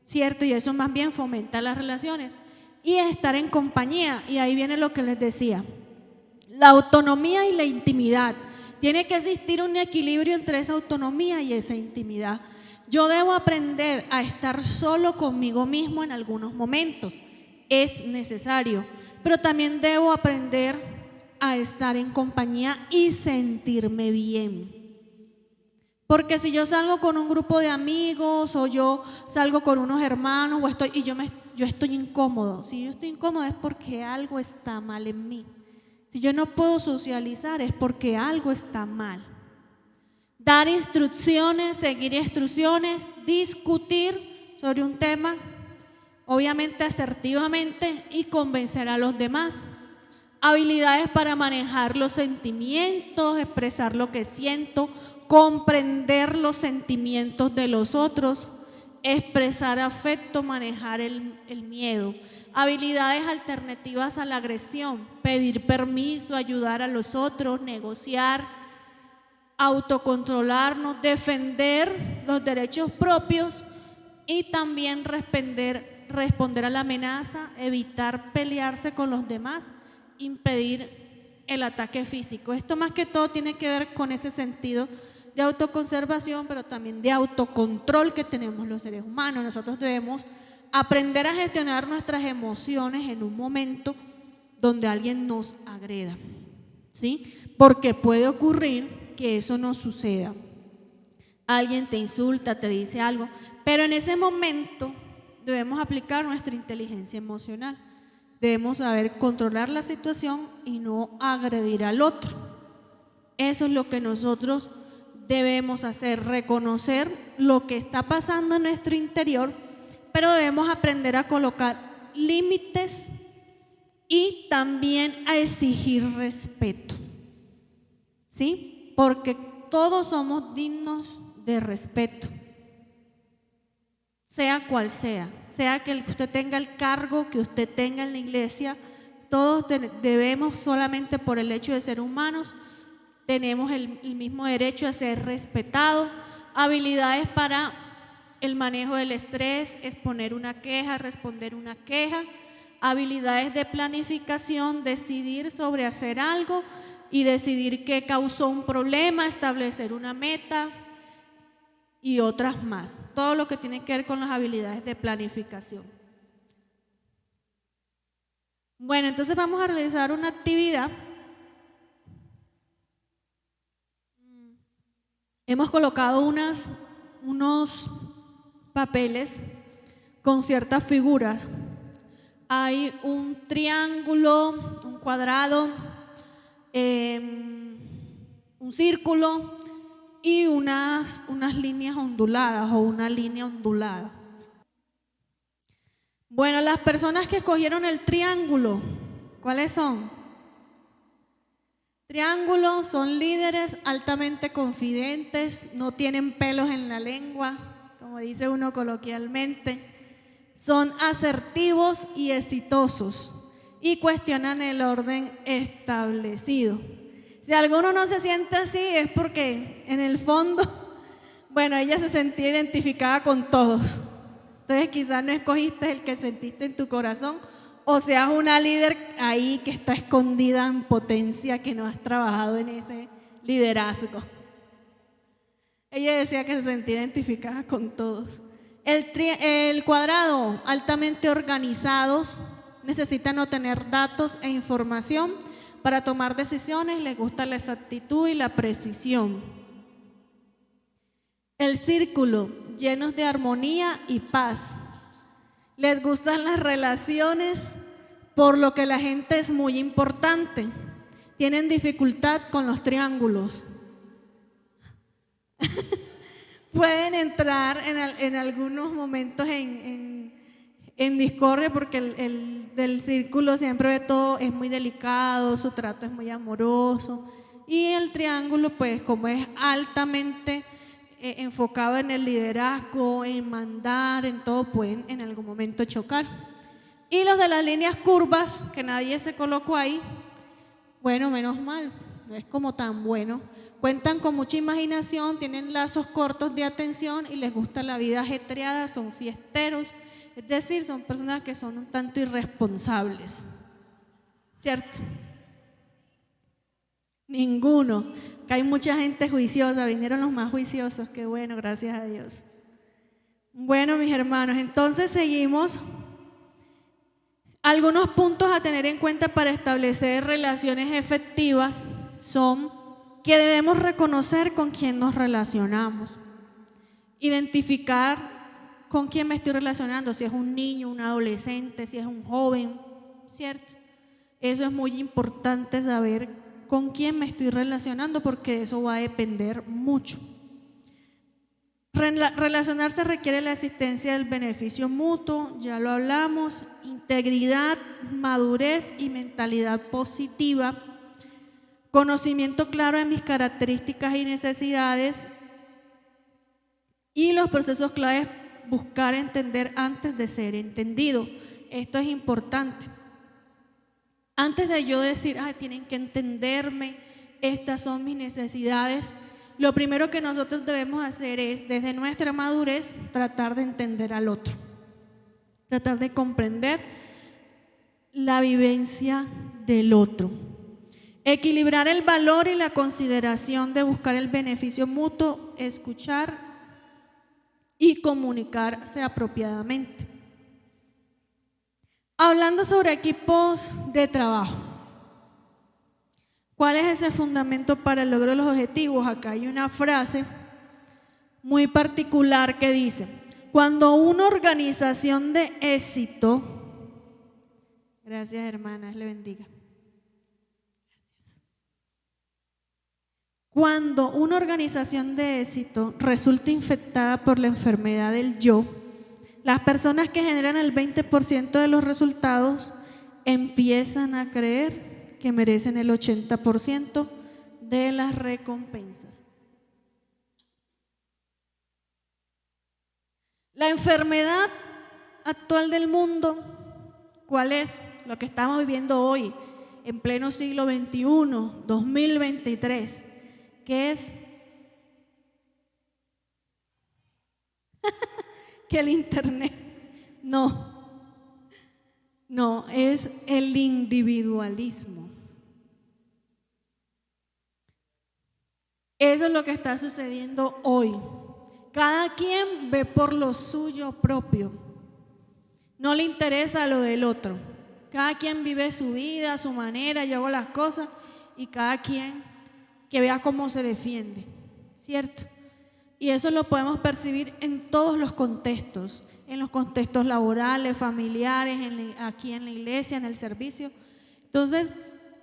¿cierto? Y eso más bien fomenta las relaciones y estar en compañía. Y ahí viene lo que les decía, la autonomía y la intimidad. Tiene que existir un equilibrio entre esa autonomía y esa intimidad. Yo debo aprender a estar solo conmigo mismo en algunos momentos, es necesario, pero también debo aprender a estar en compañía y sentirme bien. Porque si yo salgo con un grupo de amigos o yo salgo con unos hermanos yo estoy incómodo, si yo estoy incómodo es porque algo está mal en mí. Si yo no puedo socializar es porque algo está mal. Dar instrucciones, seguir instrucciones, discutir sobre un tema, obviamente asertivamente, y convencer a los demás. Habilidades para manejar los sentimientos, expresar lo que siento, comprender los sentimientos de los otros, expresar afecto, manejar el miedo. Habilidades alternativas a la agresión, pedir permiso, ayudar a los otros, negociar, autocontrolarnos, defender los derechos propios y también responder a la amenaza, evitar pelearse con los demás, impedir el ataque físico. Esto más que todo tiene que ver con ese sentido de autoconservación, pero también de autocontrol que tenemos los seres humanos. Nosotros debemos aprender a gestionar nuestras emociones en un momento donde alguien nos agreda, ¿sí? Porque puede ocurrir que eso no suceda. Alguien te insulta, te dice algo, pero en ese momento debemos aplicar nuestra inteligencia emocional. Debemos saber controlar la situación y no agredir al otro. Eso es lo que nosotros debemos hacer, reconocer lo que está pasando en nuestro interior, pero debemos aprender a colocar límites y también a exigir respeto, ¿sí? Porque todos somos dignos de respeto, sea cual sea que usted tenga el cargo que usted tenga en la iglesia. Todos debemos, solamente por el hecho de ser humanos, tenemos el mismo derecho a ser respetados. Habilidades para el manejo del estrés, exponer una queja, responder una queja. Habilidades de planificación, decidir sobre hacer algo y decidir qué causó un problema, establecer una meta y otras más. Todo lo que tiene que ver con las habilidades de planificación. Bueno, entonces vamos a realizar una actividad. Hemos colocado unos papeles con ciertas figuras. Hay un triángulo, un cuadrado, un círculo y unas líneas onduladas o una línea ondulada. Bueno, las personas que escogieron el triángulo, ¿cuáles son? Triángulo son líderes altamente confidentes, no tienen pelos en la lengua, como dice uno coloquialmente. Son asertivos y exitosos y cuestionan el orden establecido. Si alguno no se siente así es porque en el fondo, bueno, ella se sentía identificada con todos. Entonces quizás no escogiste el que sentiste en tu corazón, o seas una líder ahí que está escondida en potencia, que no has trabajado en ese liderazgo. Ella decía que se sentía identificada con todos. El cuadrado, altamente organizados, necesitan obtener datos e información para tomar decisiones, les gusta la exactitud y la precisión. El círculo, llenos de armonía y paz. Les gustan las relaciones, por lo que la gente es muy importante. Tienen dificultad con los triángulos. Pueden entrar en algunos momentos en discordia, porque el del círculo siempre todo es muy delicado, su trato es muy amoroso, y el triángulo, pues como es altamente enfocado en el liderazgo, en mandar, en todo, pueden en algún momento chocar. Y los de las líneas curvas, que nadie se colocó ahí, bueno, menos mal, no es como tan bueno. Cuentan con mucha imaginación, tienen lazos cortos de atención y les gusta la vida ajetreada, son fiesteros, es decir, son personas que son un tanto irresponsables, ¿cierto? Ninguno, que hay mucha gente juiciosa, vinieron los más juiciosos, qué bueno, gracias a Dios. Bueno, mis hermanos, entonces seguimos. Algunos puntos a tener en cuenta para establecer relaciones efectivas son que debemos reconocer con quién nos relacionamos, identificar con quién me estoy relacionando, si es un niño, un adolescente, si es un joven, ¿cierto? Eso es muy importante saber con quién me estoy relacionando porque eso va a depender mucho. Relacionarse requiere la existencia del beneficio mutuo, ya lo hablamos, integridad, madurez y mentalidad positiva, conocimiento claro de mis características y necesidades y los procesos claves, buscar entender antes de ser entendido. Esto es importante. Antes de yo decir, tienen que entenderme, estas son mis necesidades, lo primero que nosotros debemos hacer es, desde nuestra madurez, tratar de entender al otro, tratar de comprender la vivencia del otro. Equilibrar el valor y la consideración de buscar el beneficio mutuo, escuchar y comunicarse apropiadamente. Hablando sobre equipos de trabajo, ¿cuál es ese fundamento para el logro de los objetivos? Acá hay una frase muy particular que dice: cuando una organización de éxito, gracias hermanas, le bendiga. Gracias. Cuando una organización de éxito resulta infectada por la enfermedad del yo, las personas que generan el 20% de los resultados empiezan a creer que merecen el 80% de las recompensas. La enfermedad actual del mundo, ¿cuál es? Lo que estamos viviendo hoy, en pleno siglo XXI, 2023, ¿qué es? Que el internet, no, es el individualismo. Eso es lo que está sucediendo hoy. Cada quien ve por lo suyo propio, no le interesa lo del otro. Cada quien vive su vida, a su manera, yo hago las cosas y cada quien que vea cómo se defiende, ¿cierto? Y eso lo podemos percibir en todos los contextos, en los contextos laborales, familiares, aquí en la iglesia, en el servicio. Entonces,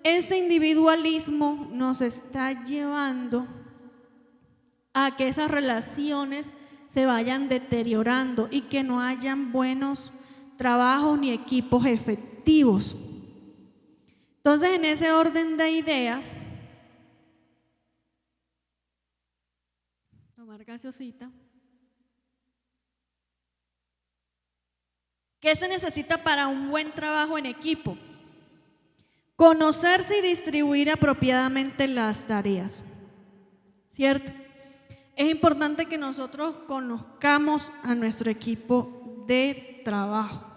ese individualismo nos está llevando a que esas relaciones se vayan deteriorando y que no hayan buenos trabajos ni equipos efectivos. Entonces, en ese orden de ideas, tomar gaseosita. ¿Qué se necesita para un buen trabajo en equipo? Conocerse y distribuir apropiadamente las tareas, ¿cierto? Es importante que nosotros conozcamos a nuestro equipo de trabajo.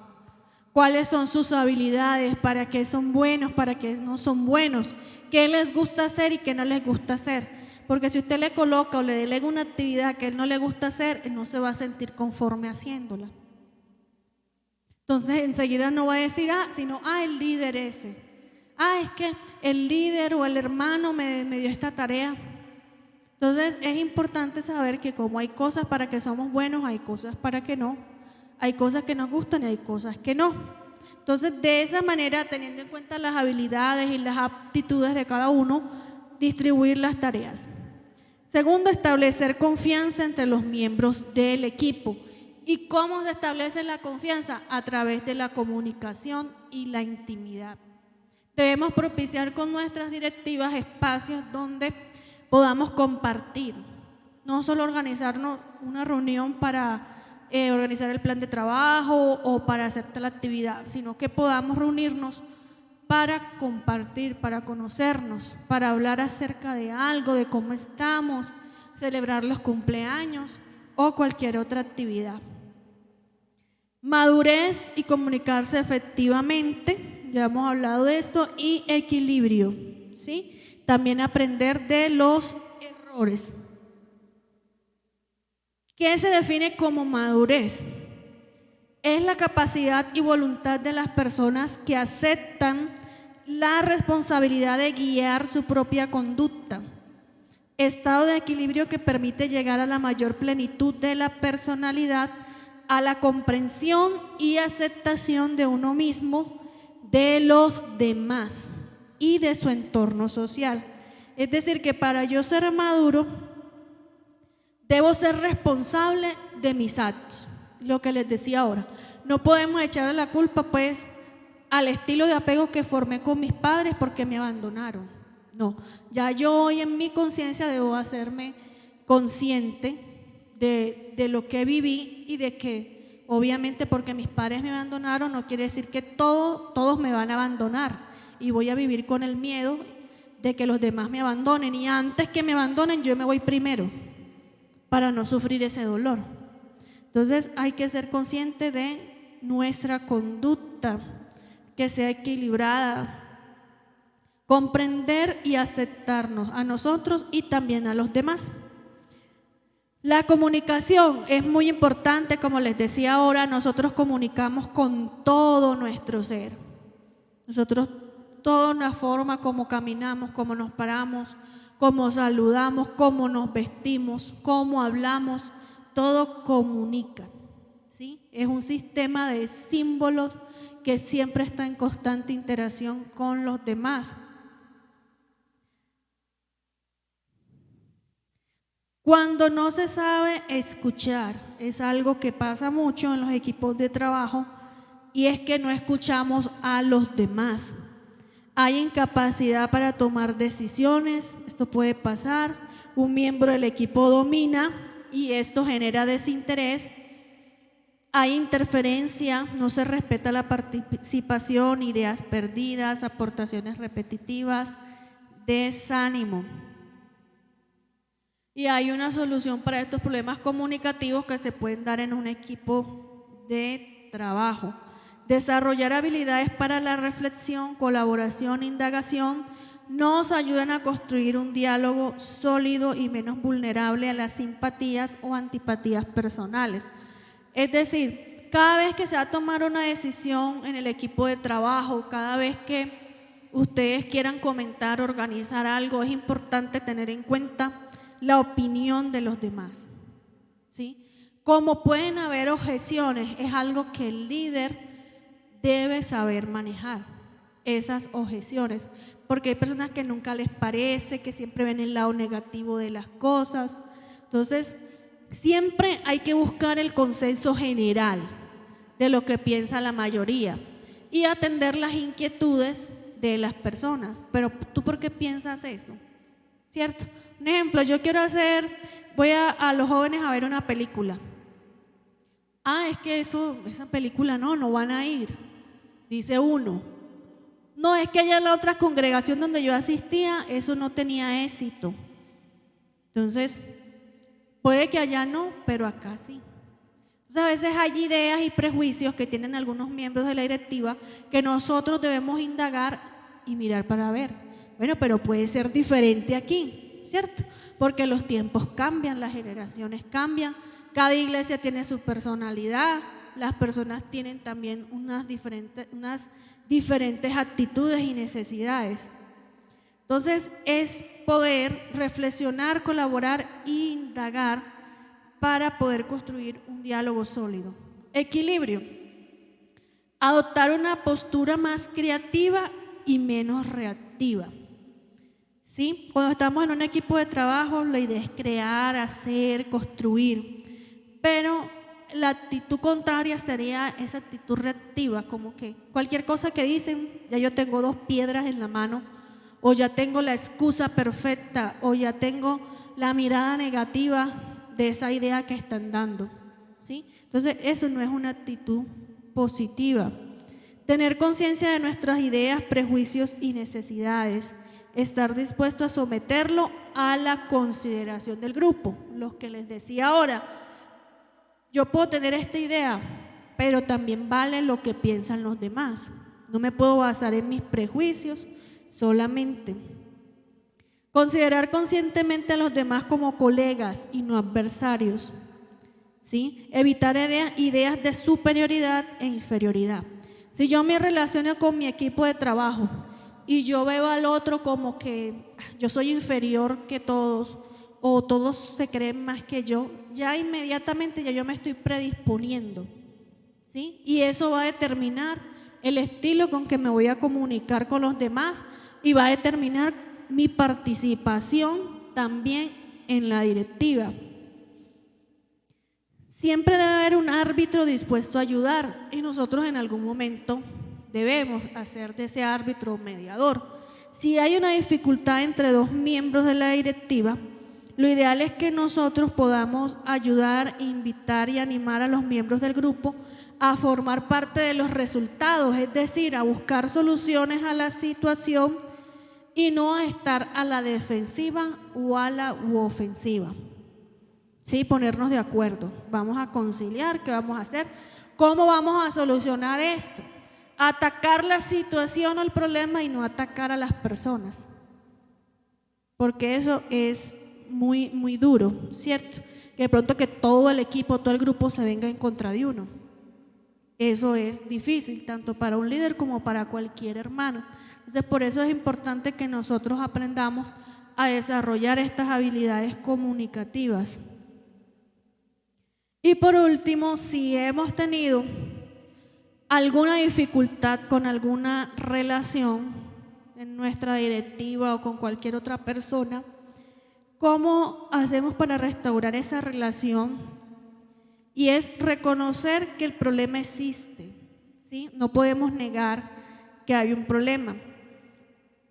¿Cuáles son sus habilidades? ¿Para qué son buenos? ¿Para qué no son buenos? ¿Qué les gusta hacer y qué no les gusta hacer? Porque si usted le coloca o le delega una actividad que él no le gusta hacer, él no se va a sentir conforme haciéndola. Entonces enseguida no va a decir, sino, el líder ese. Es que el líder o el hermano me dio esta tarea. Entonces es importante saber que como hay cosas para que somos buenos, hay cosas para que no. Hay cosas que nos gustan y hay cosas que no. Entonces de esa manera, teniendo en cuenta las habilidades y las aptitudes de cada uno, distribuir las tareas. Segundo, establecer confianza entre los miembros del equipo. ¿Y cómo se establece la confianza? A través de la comunicación y la intimidad. Debemos propiciar con nuestras directivas espacios donde podamos compartir No solo organizarnos una reunión para organizar el plan de trabajo o para hacer tal actividad, sino que podamos reunirnos para compartir, para conocernos, para hablar acerca de algo, de cómo estamos, celebrar los cumpleaños o cualquier otra actividad. Madurez y comunicarse efectivamente, ya hemos hablado de esto, y equilibrio, ¿sí? También aprender de los errores. ¿Qué se define como madurez? Es la capacidad y voluntad de las personas que aceptan la responsabilidad de guiar su propia conducta. Estado de equilibrio que permite llegar a la mayor plenitud de la personalidad, a la comprensión y aceptación de uno mismo, de los demás y de su entorno social. Es decir, que para yo ser maduro, debo ser responsable de mis actos. Lo que les decía ahora, no podemos echarle la culpa pues al estilo de apego que formé con mis padres porque me abandonaron. No, ya yo hoy en mi conciencia debo hacerme consciente de lo que viví y de que obviamente porque mis padres me abandonaron no quiere decir que todos me van a abandonar y voy a vivir con el miedo de que los demás me abandonen, y antes que me abandonen yo me voy primero para no sufrir ese dolor. Entonces hay que ser consciente de nuestra conducta, que sea equilibrada, comprender y aceptarnos a nosotros y también a los demás. La comunicación es muy importante, como les decía ahora, nosotros comunicamos con todo nuestro ser. Nosotros, toda la forma como caminamos, como nos paramos, cómo saludamos, cómo nos vestimos, cómo hablamos, todo comunica, ¿sí? Es un sistema de símbolos que siempre está en constante interacción con los demás. Cuando no se sabe escuchar, es algo que pasa mucho en los equipos de trabajo, y es que no escuchamos a los demás. Hay incapacidad para tomar decisiones, esto puede pasar, un miembro del equipo domina y esto genera desinterés. Hay interferencia, no se respeta la participación, ideas perdidas, aportaciones repetitivas, desánimo. Y hay una solución para estos problemas comunicativos que se pueden dar en un equipo de trabajo. Desarrollar habilidades para la reflexión, colaboración, indagación nos ayudan a construir un diálogo sólido y menos vulnerable a las simpatías o antipatías personales. Es decir, cada vez que se va a tomar una decisión en el equipo de trabajo, cada vez que ustedes quieran comentar, organizar algo, es importante tener en cuenta la opinión de los demás, ¿sí? Como pueden haber objeciones, es algo que el líder debe saber manejar, esas objeciones, porque hay personas que nunca les parece, que siempre ven el lado negativo de las cosas. Entonces, siempre hay que buscar el consenso general de lo que piensa la mayoría y atender las inquietudes de las personas. Pero ¿tú por qué piensas eso? ¿Cierto? Un ejemplo, yo quiero voy a los jóvenes a ver una película. Es que esa película no van a ir, dice uno. No, es que allá en la otra congregación donde yo asistía, eso no tenía éxito. Entonces, puede que allá no, pero acá sí. Entonces, a veces hay ideas y prejuicios que tienen algunos miembros de la directiva que nosotros debemos indagar y mirar para ver. Bueno, pero puede ser diferente aquí, ¿cierto? Porque los tiempos cambian, las generaciones cambian, cada iglesia tiene su personalidad, las personas tienen también unas diferentes actitudes y necesidades. Entonces es poder reflexionar, colaborar e indagar para poder construir un diálogo sólido. Equilibrio. Adoptar una postura más creativa y menos reactiva. ¿Sí? Cuando estamos en un equipo de trabajo, la idea es crear, hacer, construir, pero la actitud contraria sería esa actitud reactiva, como que cualquier cosa que dicen, ya yo tengo 2 piedras en la mano, o ya tengo la excusa perfecta, o ya tengo la mirada negativa de esa idea que están dando, ¿sí? Entonces eso no es una actitud positiva. Tener conciencia de nuestras ideas, prejuicios y necesidades. Estar dispuesto a someterlo a la consideración del grupo. Lo que les decía ahora, yo puedo tener esta idea, pero también vale lo que piensan los demás. No me puedo basar en mis prejuicios solamente. Considerar conscientemente a los demás como colegas y no adversarios, ¿sí? Evitar ideas de superioridad e inferioridad. Si yo me relaciono con mi equipo de trabajo y yo veo al otro como que yo soy inferior que todos o todos se creen más que yo, ya inmediatamente ya yo me estoy predisponiendo, ¿sí? Y eso va a determinar el estilo con que me voy a comunicar con los demás y va a determinar mi participación también en la directiva. Siempre debe haber un árbitro dispuesto a ayudar y nosotros en algún momento debemos hacer de ese árbitro mediador. Si hay una dificultad entre dos miembros de la directiva, lo ideal es que nosotros podamos ayudar, invitar y animar a los miembros del grupo a formar parte de los resultados, es decir, a buscar soluciones a la situación y no a estar a la defensiva o a la ofensiva. Sí, ponernos de acuerdo. Vamos a conciliar, ¿qué vamos a hacer? ¿Cómo vamos a solucionar esto? Atacar la situación o el problema y no atacar a las personas. Porque eso es muy, muy duro, ¿cierto? Que de pronto que todo el equipo, todo el grupo se venga en contra de uno. Eso es difícil, tanto para un líder como para cualquier hermano. Entonces, por eso es importante que nosotros aprendamos a desarrollar estas habilidades comunicativas. Y por último, si hemos tenido alguna dificultad con alguna relación en nuestra directiva o con cualquier otra persona, ¿cómo hacemos para restaurar esa relación? Y es reconocer que el problema existe, ¿sí? No podemos negar que hay un problema.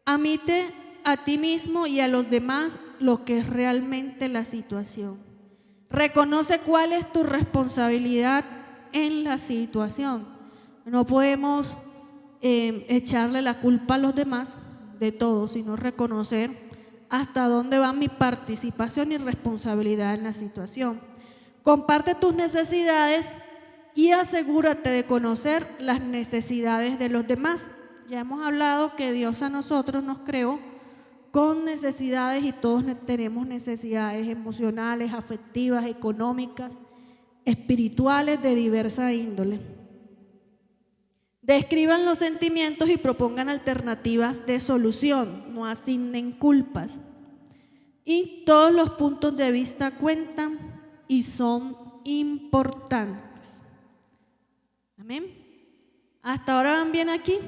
Admite a ti mismo y a los demás lo que es realmente la situación. Reconoce cuál es tu responsabilidad en la situación. No podemos echarle la culpa a los demás de todo, sino reconocer hasta dónde va mi participación y responsabilidad en la situación. Comparte tus necesidades y asegúrate de conocer las necesidades de los demás. Ya hemos hablado que Dios a nosotros nos creó con necesidades y todos tenemos necesidades emocionales, afectivas, económicas, espirituales de diversa índole. Describan los sentimientos y propongan alternativas de solución, no asignen culpas. Y todos los puntos de vista cuentan y son importantes. Amén. ¿Hasta ahora van bien aquí?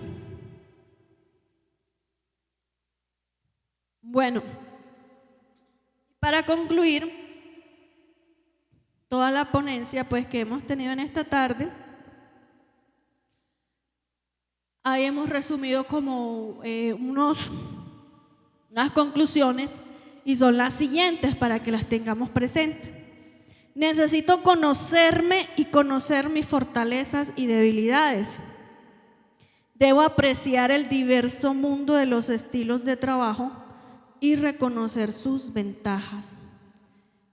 Bueno, para concluir toda la ponencia pues que hemos tenido en esta tarde, ahí hemos resumido como unas conclusiones y son las siguientes para que las tengamos presentes. Necesito conocerme y conocer mis fortalezas y debilidades. Debo apreciar el diverso mundo de los estilos de trabajo y reconocer sus ventajas.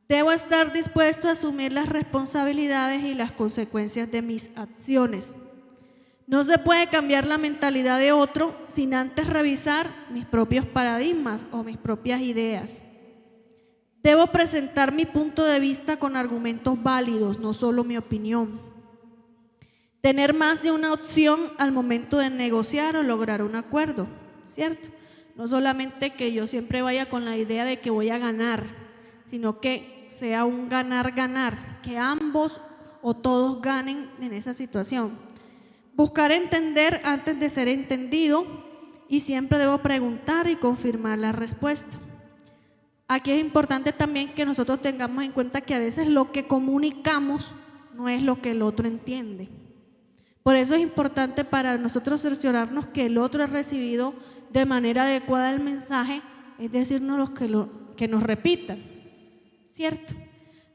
Debo estar dispuesto a asumir las responsabilidades y las consecuencias de mis acciones. No se puede cambiar la mentalidad de otro sin antes revisar mis propios paradigmas o mis propias ideas. Debo presentar mi punto de vista con argumentos válidos, no solo mi opinión. Tener más de una opción al momento de negociar o lograr un acuerdo, ¿cierto? No solamente que yo siempre vaya con la idea de que voy a ganar, sino que sea un ganar-ganar, que ambos o todos ganen en esa situación. Buscar entender antes de ser entendido y siempre debo preguntar y confirmar la respuesta. Aquí es importante también que nosotros tengamos en cuenta que a veces lo que comunicamos no es lo que el otro entiende. Por eso es importante para nosotros cerciorarnos que el otro ha recibido de manera adecuada el mensaje, es decirnos que nos repitan. ¿cierto?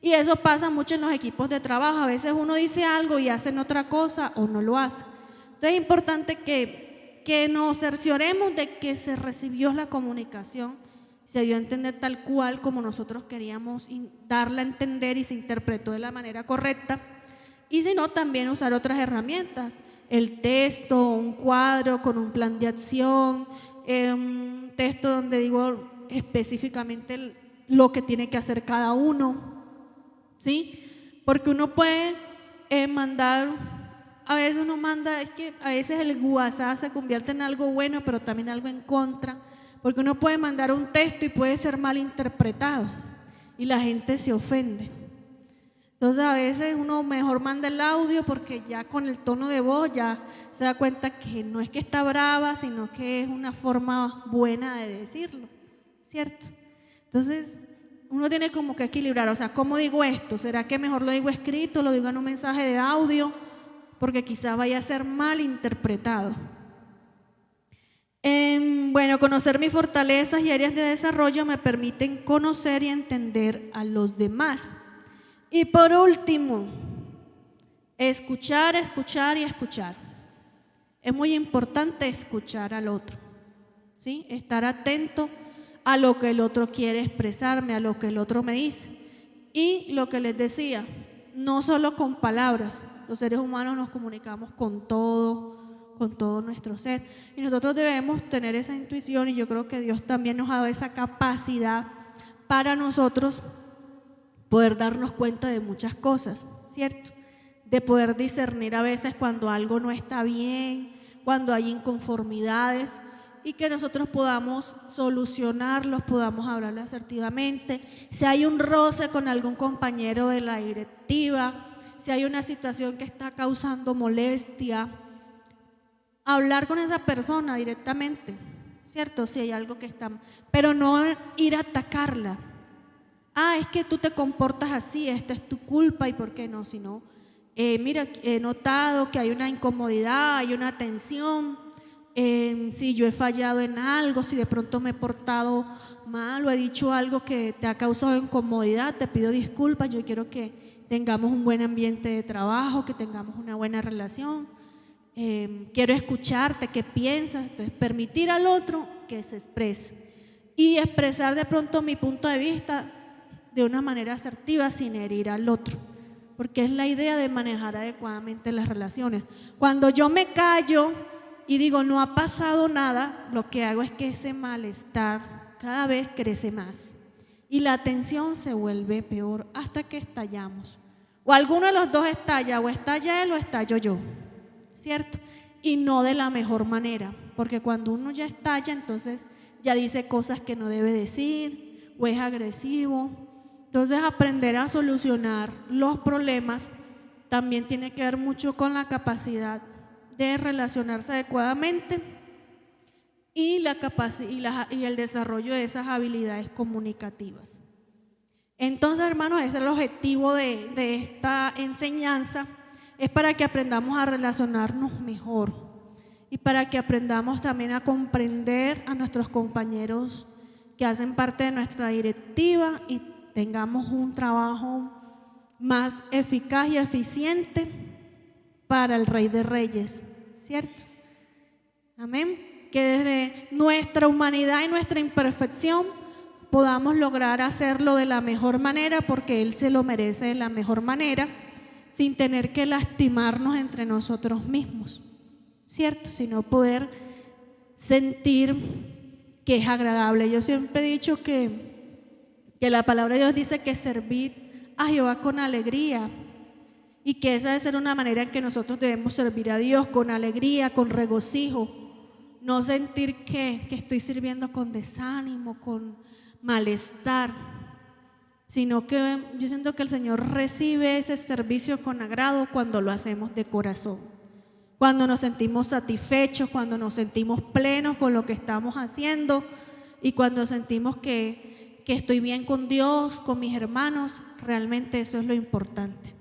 Y eso pasa mucho en los equipos de trabajo. A veces uno dice algo y hacen otra cosa o no lo hace. Entonces es importante que nos cercioremos de que se recibió la comunicación, se dio a entender tal cual como nosotros queríamos darla a entender y se interpretó de la manera correcta. Y si no, también usar otras herramientas, el texto, un cuadro con un plan de acción, un texto donde digo específicamente lo que tiene que hacer cada uno, ¿sí? Porque uno puede mandar, a veces uno manda, es que a veces el WhatsApp se convierte en algo bueno, pero también algo en contra, porque uno puede mandar un texto y puede ser mal interpretado y la gente se ofende. Entonces a veces uno mejor manda el audio porque ya con el tono de voz ya se da cuenta que no es que está brava, sino que es una forma buena de decirlo, ¿cierto? Entonces uno tiene como que equilibrar, o sea, ¿cómo digo esto? ¿Será que mejor lo digo escrito, lo digo en un mensaje de audio? Porque quizás vaya a ser mal interpretado. Bueno, conocer mis fortalezas y áreas de desarrollo me permiten conocer y entender a los demás. Y por último, escuchar, escuchar y escuchar. Es muy importante escuchar al otro, ¿sí? Estar atento a lo que el otro quiere expresarme, a lo que el otro me dice. Y lo que les decía, no solo con palabras, los seres humanos nos comunicamos con todo nuestro ser. Y nosotros debemos tener esa intuición y yo creo que Dios también nos ha dado esa capacidad para nosotros poder darnos cuenta de muchas cosas, ¿cierto? De poder discernir a veces cuando algo no está bien, cuando hay inconformidades y que nosotros podamos solucionarlos, podamos hablarle asertivamente. Si hay un roce con algún compañero de la directiva, si hay una situación que está causando molestia, hablar con esa persona directamente, ¿cierto? Si hay algo que está, pero no ir a atacarla. Es que tú te comportas así, esta es tu culpa y por qué no, sino, mira, he notado que hay una incomodidad, hay una tensión, si yo he fallado en algo, si de pronto me he portado mal o he dicho algo que te ha causado incomodidad, te pido disculpas, yo quiero que tengamos un buen ambiente de trabajo, que tengamos una buena relación, quiero escucharte, qué piensas, entonces permitir al otro que se exprese y expresar de pronto mi punto de vista de una manera asertiva sin herir al otro, porque es la idea de manejar adecuadamente las relaciones. Cuando yo me callo y digo no ha pasado nada, lo que hago es que ese malestar cada vez crece más y la tensión se vuelve peor hasta que estallamos. O alguno de los dos estalla, o estalla él o estallo yo, ¿cierto? Y no de la mejor manera, porque cuando uno ya estalla, entonces ya dice cosas que no debe decir o es agresivo. Entonces aprender a solucionar los problemas también tiene que ver mucho con la capacidad de relacionarse adecuadamente y el desarrollo de esas habilidades comunicativas. Entonces, hermanos, ese es el objetivo de esta enseñanza, es para que aprendamos a relacionarnos mejor y para que aprendamos también a comprender a nuestros compañeros que hacen parte de nuestra directiva y tengamos un trabajo más eficaz y eficiente para el Rey de Reyes, ¿cierto? Amén. Que desde nuestra humanidad y nuestra imperfección podamos lograr hacerlo de la mejor manera, porque Él se lo merece de la mejor manera, sin tener que lastimarnos entre nosotros mismos, ¿cierto? Sino poder sentir que es agradable. Yo siempre he dicho que la palabra de Dios dice que servid a Jehová con alegría y que esa debe ser una manera en que nosotros debemos servir a Dios con alegría, con regocijo, no sentir que estoy sirviendo con desánimo, con malestar, sino que yo siento que el Señor recibe ese servicio con agrado cuando lo hacemos de corazón, cuando nos sentimos satisfechos, cuando nos sentimos plenos con lo que estamos haciendo y cuando sentimos que estoy bien con Dios, con mis hermanos. Realmente eso es lo importante.